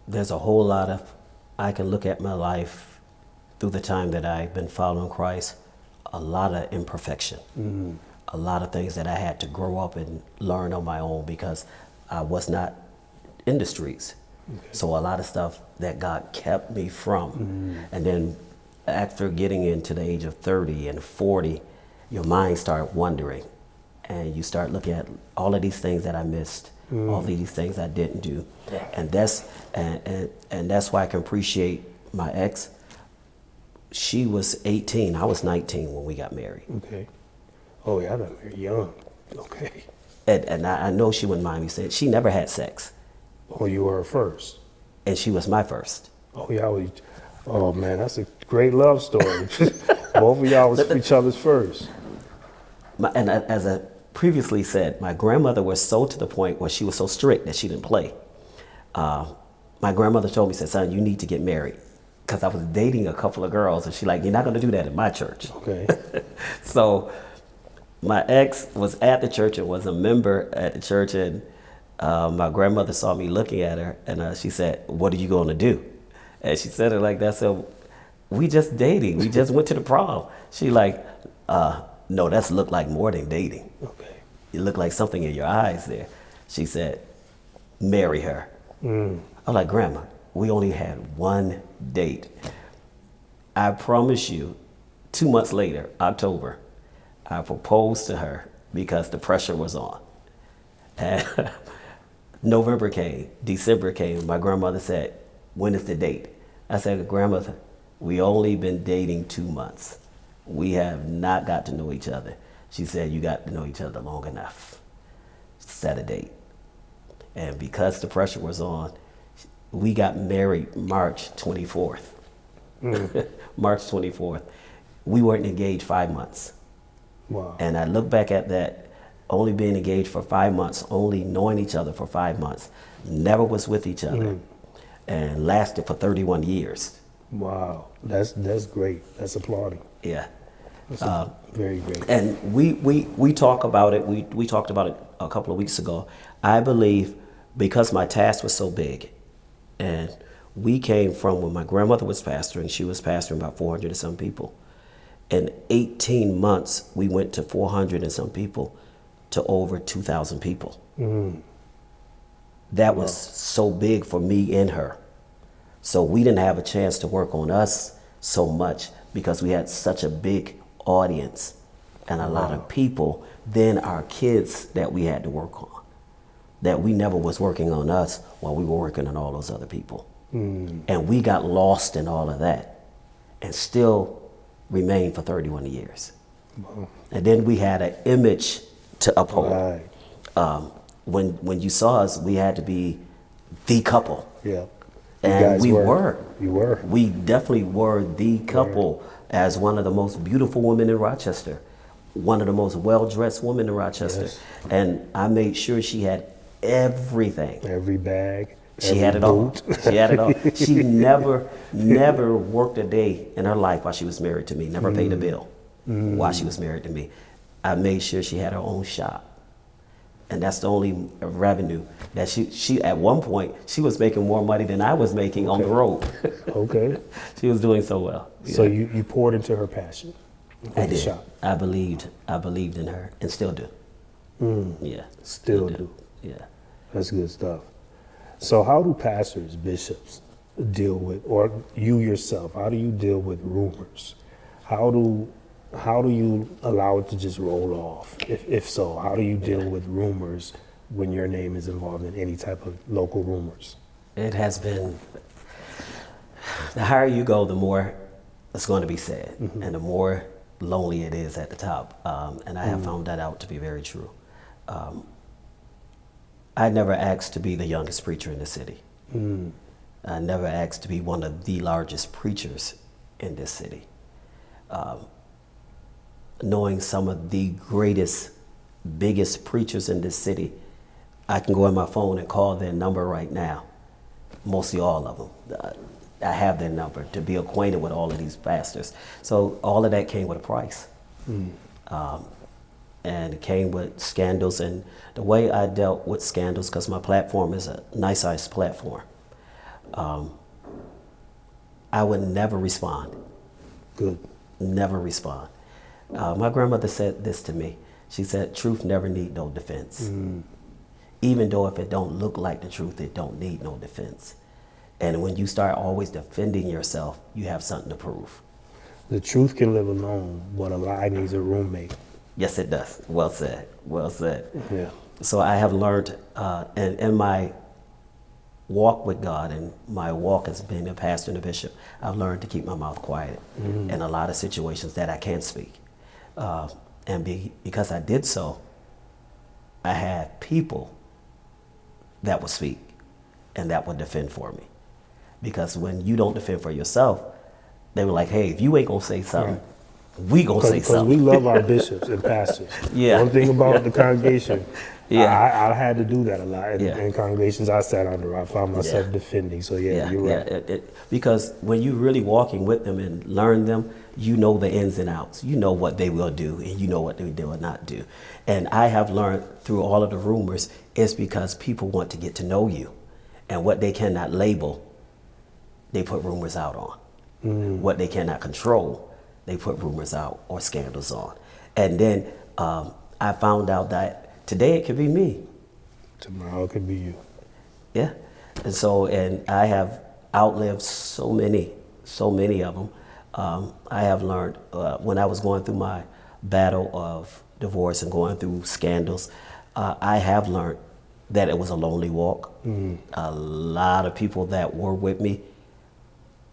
There's a whole lot of, I can look at my life through the time that I've been following Christ, a lot of imperfection, a lot of things that I had to grow up and learn on my own because I was not in the streets. Okay. So a lot of stuff that God kept me from. And then after getting into the age of 30 and 40, your mind started wandering. And you start looking at all of these things that I missed, all of these things I didn't do. And that's why I can appreciate my ex. She was 18, I was 19 when we got married. Okay. Oh yeah, I got married young. Okay. And I know she wouldn't mind me saying, she never had sex. Oh, you were her first? And she was my first. Oh yeah, oh man, that's a great love story. Both of y'all was each other's first. As I previously said, my grandmother was so to the point where she was so strict that she didn't play. My grandmother told me, said, son, you need to get married. Because I was dating a couple of girls, and she's like, you're not going to do that in my church. Okay. So my ex was at the church and was a member at the church, and my grandmother saw me looking at her, and she said, what are you going to do? And she said it like that, so we just dating. We just went to the prom. She like, no, that's looked like more than dating. Okay. It looked like something in your eyes there. She said, marry her. I'm like, Grandma, we only had one date. I promise you, 2 months later, October, I proposed to her because the pressure was on. And November came, December came, my grandmother said, when is the date? I said, Grandmother, we only been dating 2 months. We have not got to know each other. She said, you got to know each other long enough. Set a date. And because the pressure was on, we got married March 24th. March 24th. We weren't engaged 5 months. Wow. And I look back at that, only being engaged for 5 months, only knowing each other for 5 months, never was with each other, and lasted for 31 years. Wow, that's great. That's applauding. Yeah. That's very great. And we talk about it. We talked about it a couple of weeks ago. I believe because my task was so big, and we came from when my grandmother was pastoring, she was pastoring about 400 and some people. In 18 months, we went to 400 and some people to over 2,000 people. That was so big for me and her. So we didn't have a chance to work on us so much because we had such a big audience and a lot of people. Then our kids that we had to work on, that we never was working on us while we were working on all those other people. And we got lost in all of that and still remained for 31 years. And then we had an image to uphold. When you saw us, we had to be the couple. Yeah. And we were. You were. We definitely were the couple, as one of the most beautiful women in Rochester, one of the most well-dressed women in Rochester. Yes. And I made sure she had everything. Every bag. She had it all. She had it all. She never worked a day in her life while she was married to me. Never paid a bill while she was married to me. I made sure she had her own shop. And that's the only revenue that she at one point, she was making more money than I was making on the road. Okay. She was doing so well. So you poured into her passion. I did. Shop. I believed in her and still do. Yeah. Still do. Yeah. That's good stuff. So how do pastors, bishops deal with, or you yourself, how do you deal with rumors? How do you allow it to just roll off? If so, how do you deal with rumors when your name is involved in any type of local rumors? It has been, the higher you go, the more it's going to be said, and the more lonely it is at the top. And I have found that out to be very true. I never asked to be the youngest preacher in the city. I never asked to be one of the largest preachers in this city. Knowing some of the greatest, biggest preachers in this city, I can go on my phone and call their number right now. Mostly all of them. I have their number to be acquainted with all of these pastors. So all of that came with a price. And it came with scandals. And the way I dealt with scandals, because my platform is a nice sized platform, I would never respond. Good. Never respond. My grandmother said this to me. She said, truth never need no defense. Even though if it don't look like the truth, it don't need no defense. And when you start always defending yourself, you have something to prove. The truth can live alone, but a lie needs a roommate. Yes, it does. Well said. Well said. Yeah. So I have learned, and in my walk with God and my walk as being a pastor and a bishop, I've learned to keep my mouth quiet in a lot of situations that I can't speak. Because I did so, I had people that would speak and that would defend for me. Because when you don't defend for yourself, they were like, hey, if you ain't gonna say something, we gonna say something. Because we love our bishops and pastors. Yeah. One thing about the congregation, Yeah. I had to do that a lot. In congregations I sat under, I found myself defending. So you're right. Because when you're really walking with them and learn them, you know the ins and outs. You know what they will do and you know what they will not do. And I have learned through all of the rumors, it's because people want to get to know you. And what they cannot label, they put rumors out on. What they cannot control, they put rumors out or scandals on. And then I found out that today it could be me. Tomorrow it could be you. Yeah. And so, and I have outlived so many of them. I have learned when I was going through my battle of divorce and going through scandals, I have learned that it was a lonely walk. A lot of people that were with me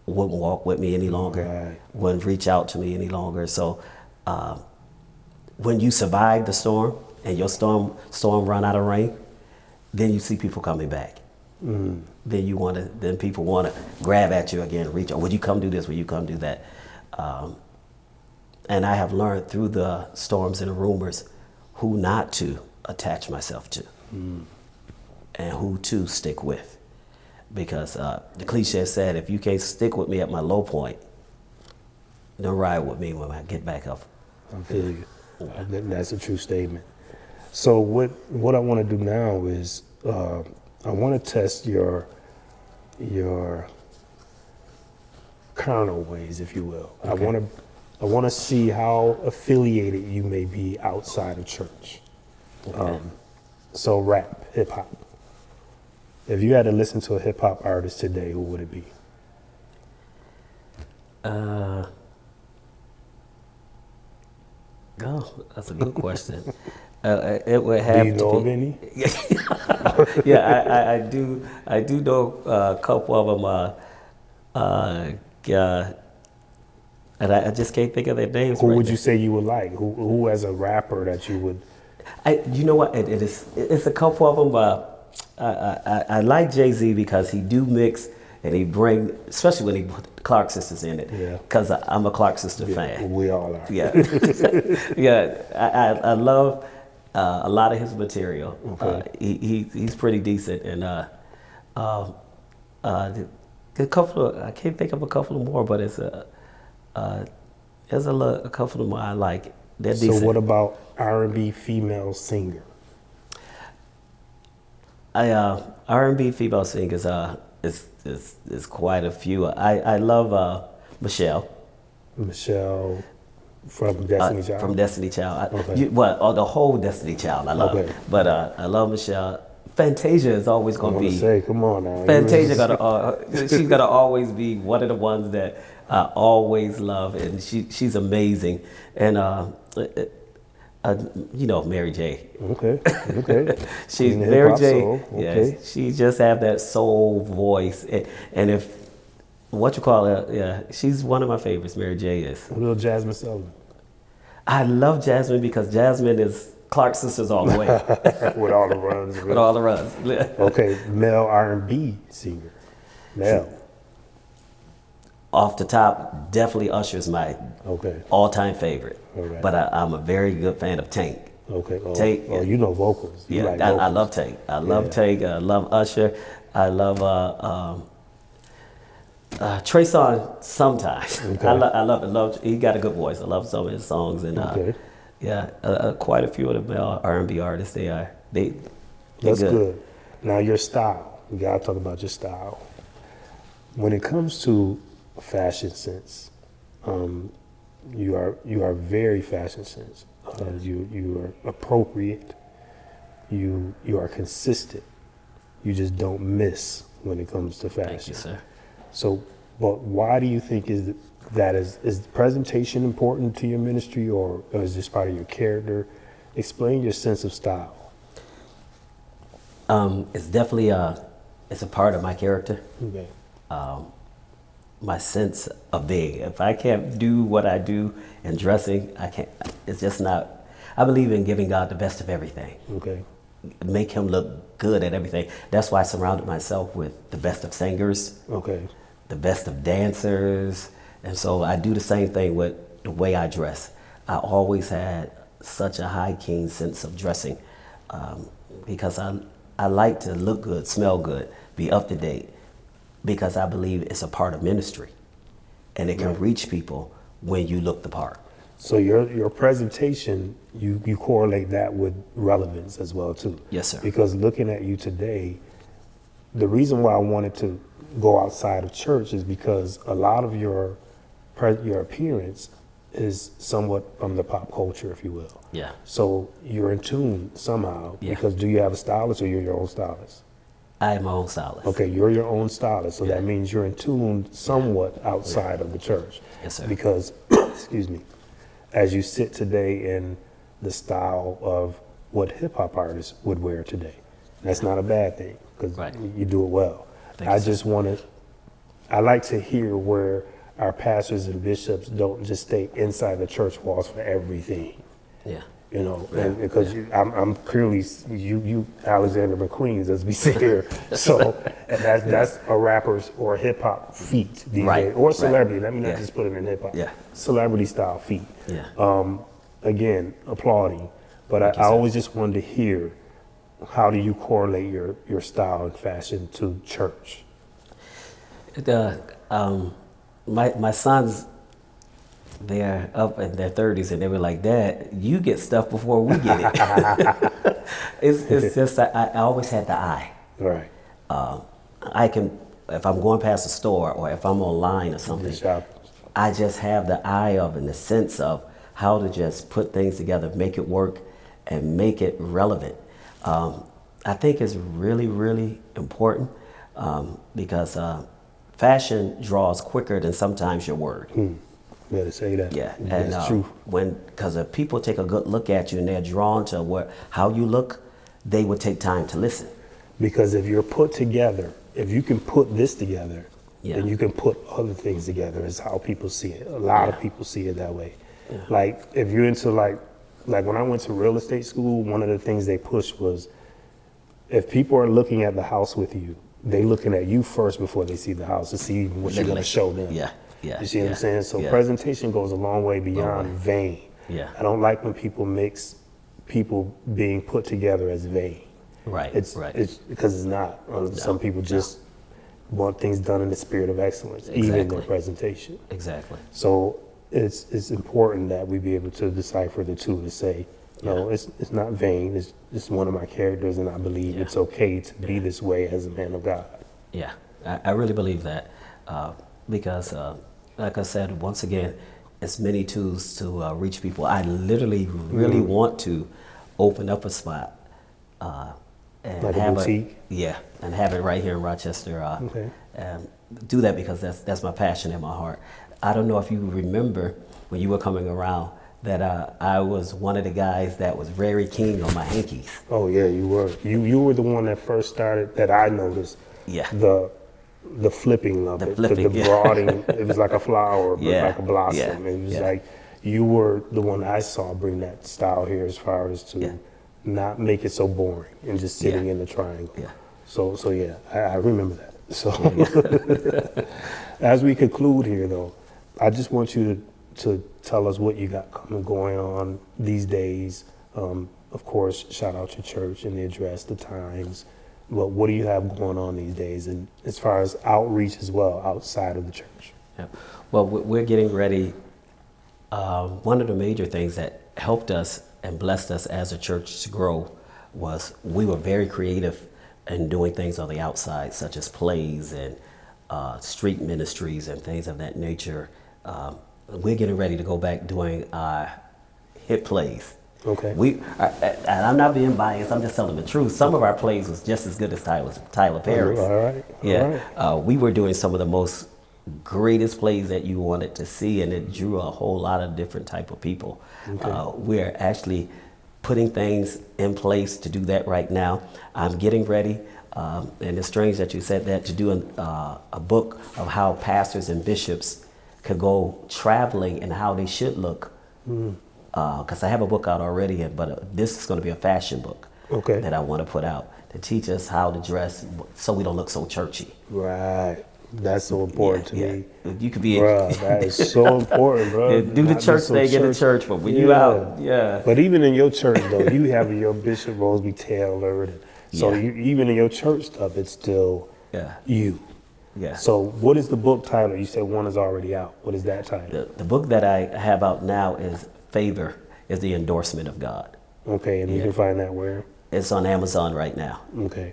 wouldn't walk with me any longer, wouldn't reach out to me any longer. So when you survive the storm and your storm run out of rain, then you see people coming back. then people want to grab at you again, reach out. Would you come do this? Would you come do that? And I have learned through the storms and the rumors who not to attach myself to and who to stick with. Because the cliche said, if you can't stick with me at my low point, don't ride with me when I get back up. I feel you. That's a true statement. So what I want to do now is I want to test your carnal ways, if you will. Okay. I want to see how affiliated you may be outside of church. Okay. So rap, hip hop. If you had to listen to a hip hop artist today, who would it be? Oh, that's a good question. It would have to be. Do you know of any? Yeah, I do. I do know a couple of them. And I just can't think of their names. Who right would now. you say you would like? Who as a rapper that you would? You know what? It's a couple of them. I like Jay-Z because he do mix and he bring, especially when he put the Clark sisters in it. Yeah. Because I'm a Clark sister fan. We all are. Yeah. Yeah. I love a lot of his material. Okay. He's pretty decent, and a couple of, I can't think of a couple of more, but there's a couple of more I like. They're decent. So what about R&B female singer? R&B female singers is quite a few. I love Michelle. Michelle from Destiny Child. From Destiny Child. Okay. The whole Destiny Child I love. Okay. But I love Michelle. Fantasia is always going to be. Say, come on now. Fantasia she's gonna always be one of the ones that I always love, and she's amazing. And Mary J. Okay. She's Mary J. Okay. Yeah, she just have that soul voice, and if what you call her, yeah, she's one of my favorites. Mary J. is. Little Jasmine Sullivan. I love Jasmine because Jasmine is Clark sisters all the way. With all the runs. With all the runs. Okay, male R&B singer. Male. Off the top, definitely Usher's my all-time favorite. Okay. But I'm a very good fan of Tank. Okay. Tank. You know vocals. You like vocals. I love Tank. I love Tank. I love Usher. I love Trey Songz sometimes. Okay. I love. He got a good voice. I love some of his songs, and quite a few of the male R&B artists. That's good. Now your style. We gotta talk about your style. When it comes to fashion sense, you are very fashion sense. You are appropriate. You are consistent. You just don't miss when it comes to fashion. Thank you, sir. So, but why do you think is presentation important to your ministry, or is this part of your character? Explain your sense of style. It's definitely it's a part of my character. Okay. My sense of being. If I can't do what I do in dressing, I can't. It's just not. I believe in giving God the best of everything. Okay. Make Him look good at everything. That's why I surrounded myself with the best of singers. Okay. The best of dancers, and so I do the same thing with the way I dress. I always had such a high, keen sense of dressing because I like to look good, smell good, be up to date, because I believe it's a part of ministry, and it can reach people when you look the part. So your presentation, you correlate that with relevance as well too. Yes, sir. Because looking at you today, the reason why I wanted to go outside of church is because a lot of your appearance is somewhat from the pop culture, if you will. Yeah. So you're in tune somehow. Yeah. Because do you have a stylist, or you're your own stylist? I am my own stylist. Okay, you're your own stylist, so that means you're in tune somewhat outside of the church. Yes, sir. Because, excuse me, as you sit today in the style of what hip hop artists would wear today, that's not a bad thing, because you do it well. I like to hear where our pastors and bishops don't just stay inside the church walls for everything. Yeah. You know, and because I'm clearly you Alexander McQueen's as we sit here. So and that's a rapper's or a hip hop feat these days, or celebrity. Let me not just put it in hip hop. Yeah. Celebrity style feat. Yeah. Again, applauding. But I always just wanted to hear, how do you correlate your style and fashion to church? My sons, they're up in their 30s and they were like, Dad, you get stuff before we get it. It's just, I always had the eye. Right. I can, if I'm going past a store or if I'm online or something, I just have the eye of and the sense of how to just put things together, make it work and make it relevant. I think it's really, really important because fashion draws quicker than sometimes your word. Better say that. Yeah, That's and true. because if people take a good look at you and they're drawn to how you look, they would take time to listen. Because if you're put together, if you can put this together, Yeah. then you can put other things together. Is how people see it. A lot of people see it that way. Yeah. Like if you're into like when I went to real estate school, one of the things they pushed was, if people are looking at the house with you, they looking at you first before they see the house to see what you're going to show them. Yeah, yeah. You see what I'm saying? So yeah. presentation goes a long way beyond vain. Yeah. I don't like when people mix people being put together as vain. Right, It's because it's not. Some people just want things done in the spirit of excellence, even in their presentation. Exactly. So it's important that we be able to decipher the two to say, no, it's not vain. It's one of my characters, and I believe it's okay to be this way as a man of God. Yeah, I really believe that because, like I said, once again, it's many tools to reach people. I literally really want to open up a spot and like have a boutique? and have it right here in Rochester. And do that because that's my passion in my heart. I don't know if you remember when you were coming around that I was one of the guys that was very keen on my hankies. Oh yeah, you were. You were the one that first started that I noticed. Yeah. The flipping of it, flipping, the broadening. It was like a flower, but Yeah. like a blossom. Yeah. It was like you were the one I saw bring that style here, as far as to not make it so boring and just sitting in the triangle. Yeah. So yeah, I remember that. So as we conclude here, though, I just want you to tell us what you got going on these days. Of course, shout out your church and the address, the times. But what do you have going on these days, and as far as outreach as well, outside of the church? Yeah. Well, we're getting ready. One of the major things that helped us and blessed us as a church to grow was we were very creative in doing things on the outside, such as plays and street ministries and things of that nature. We're getting ready to go back doing hit plays. Okay. And I'm not being biased. I'm just telling the truth. Some of our plays was just as good as Tyler Perry's. All right. Yeah. We were doing some of the most greatest plays that you wanted to see, and it drew a whole lot of different type of people. Okay. We're actually putting things in place to do that right now. I'm getting ready, and it's strange that you said that, to do a book of how pastors and bishops could go traveling and how they should look. Because I have a book out already, but this is going to be a fashion book that I want to put out to teach us how to dress so we don't look so churchy. Right. That's so important to me. You could be that is so important, bro. Do the church thing in the church, but when you out, But even in your church, though, you have your Bishop Roseby tailored. So even in your church stuff, it's still you. Yeah. So what is the book title? You said one is already out. What is that title? The book that I have out now is Favor is the Endorsement of God. Okay, and you can find that where? It's on Amazon right now. Okay.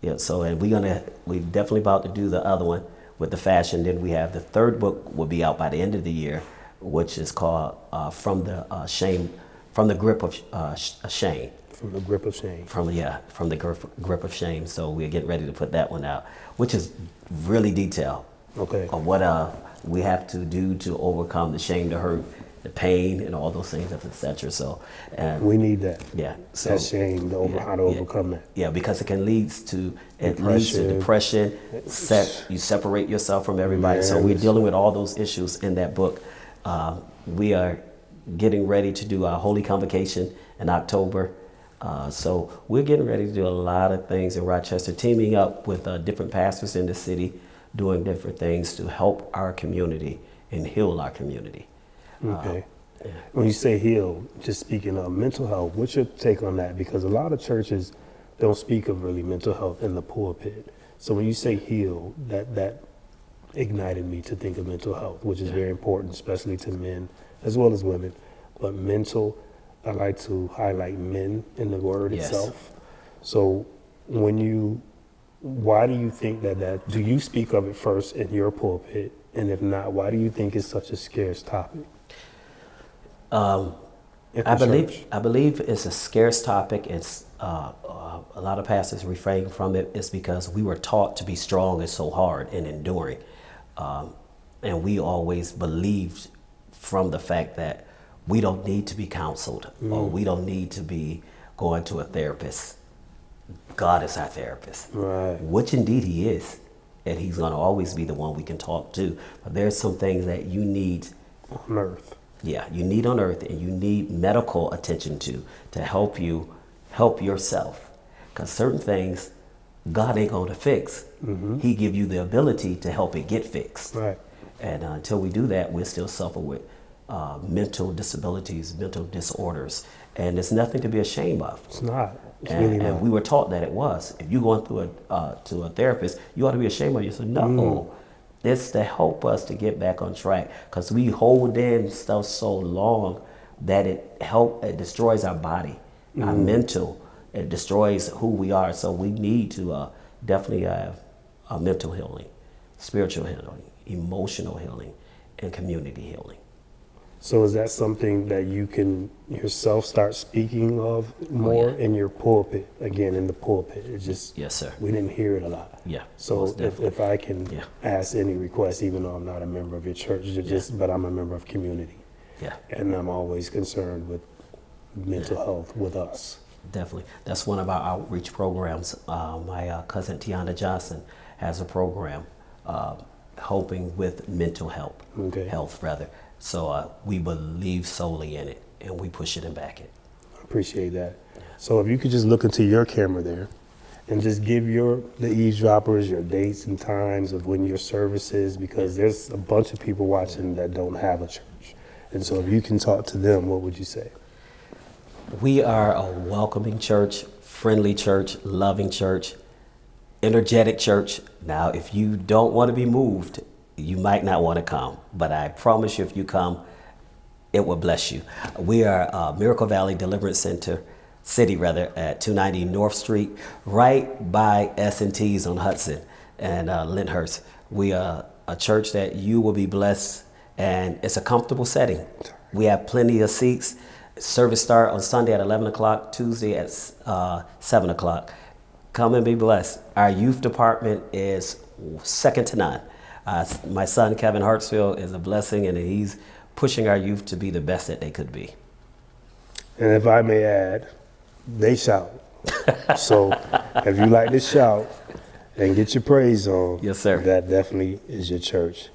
Yeah, so and we're definitely about to do the other one with the fashion. Then we have the third book will be out by the end of the year, which is called From the Grip of Shame. From the Grip of Shame. From the grip of shame. So we're getting ready to put that one out, which is really detailed. Okay. Of what we have to do to overcome the shame, the hurt, the pain, and all those things, etc. So we need that. Yeah. So that shame how to overcome that. Yeah, because it leads to depression. You separate yourself from everybody. So we're dealing with all those issues in that book. We are getting ready to do our Holy Convocation in October. So we're getting ready to do a lot of things in Rochester, teaming up with different pastors in the city, doing different things to help our community and heal our community. Okay. When you say heal, just speaking of mental health, what's your take on that? Because a lot of churches don't speak of really mental health in the pulpit. So when you say heal, that ignited me to think of mental health, which is very important, especially to men as well as women. But mental, I like to highlight men in the word itself. So why do you think that do you speak of it first in your pulpit? And if not, why do you think it's such a scarce topic? I believe it's a scarce topic. It's a lot of pastors refrain from it. It's because we were taught to be strong and so hard and enduring, and we always believed from the fact that we don't need to be counseled or we don't need to be going to a therapist. God is our therapist, right? Which indeed He is, and He's going to always be the one we can talk to. But there's some things that you need on earth. Yeah, you need on earth, and you need medical attention to help you help yourself. Because certain things God ain't going to fix. He give you the ability to help it get fixed. Right. And until we do that, we'll still suffer with mental disabilities, mental disorders, and there's nothing to be ashamed of. It's not. It's And, really not. and we were taught that it was. If you're going through to a therapist, you ought to be ashamed of yourself. No. It's to help us to get back on track, because we hold in stuff so long that it destroys our body, our mental. It destroys who we are. So we need to definitely have a mental healing, spiritual healing, emotional healing, and community healing. So is that something that you can yourself start speaking of more in your pulpit? Again, in the pulpit, it's just Yes, sir. we didn't hear it a lot. Yeah. So if I can ask any request, even though I'm not a member of your church, but I'm a member of community. Yeah. And I'm always concerned with mental health with us. Definitely. That's one of our outreach programs. My cousin Tiana Johnson has a program helping with mental health. Health rather. So we believe solely in it, and we push it and back it. I appreciate that. So if you could just look into your camera there and just give the eavesdroppers your dates and times of when your service is, because there's a bunch of people watching that don't have a church. And so if you can talk to them, what would you say? We are a welcoming church, friendly church, loving church, energetic church. Now, if you don't want to be moved, you might not want to come, but I promise you, if you come, it will bless you. We are Miracle Valley Deliverance City at 290 North Street, right by S&T's on Hudson and Lyndhurst. We are a church that you will be blessed, and it's a comfortable setting. We have plenty of seats. Service start on Sunday at 11 o'clock, Tuesday at 7 o'clock. Come and be blessed. Our youth department is second to none. My son, Kevin Hartsfield, is a blessing, and he's pushing our youth to be the best that they could be. And if I may add, they shout. So if you like to shout and get your praise on, yes, sir, that definitely is your church.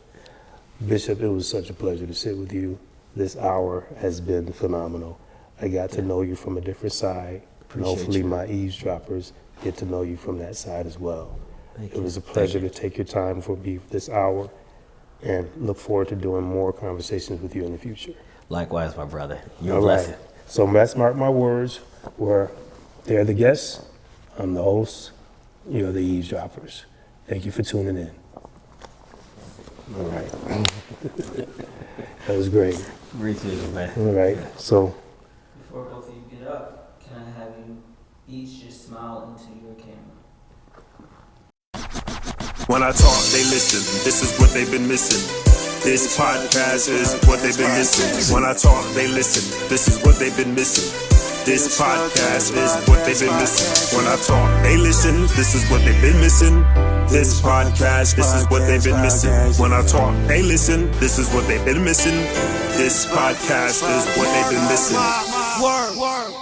Bishop, it was such a pleasure to sit with you. This hour has been phenomenal. I got to know you from a different side. And hopefully my eavesdroppers get to know you from that side as well. It was a pleasure to take your time for me this hour, and look forward to doing more conversations with you in the future. Likewise, my brother. You're a blessing. Right. So that's Marc My Words, where they're the guests, I'm the host, you're the eavesdroppers. Thank you for tuning in. All right. That was great. Appreciate it, man. All right. So before both of you get up, can I have you each just smile into your camera? When I talk, they listen. This is what they've been missing. This podcast is what they've been missing. When I talk, they listen. This is what they've been missing. This podcast is what they've been missing. When I talk, they listen. This is what they've been missing. This podcast, this is what they've been missing. When I talk, they listen. This is what they've been missing. This podcast is what they've been missing. Word.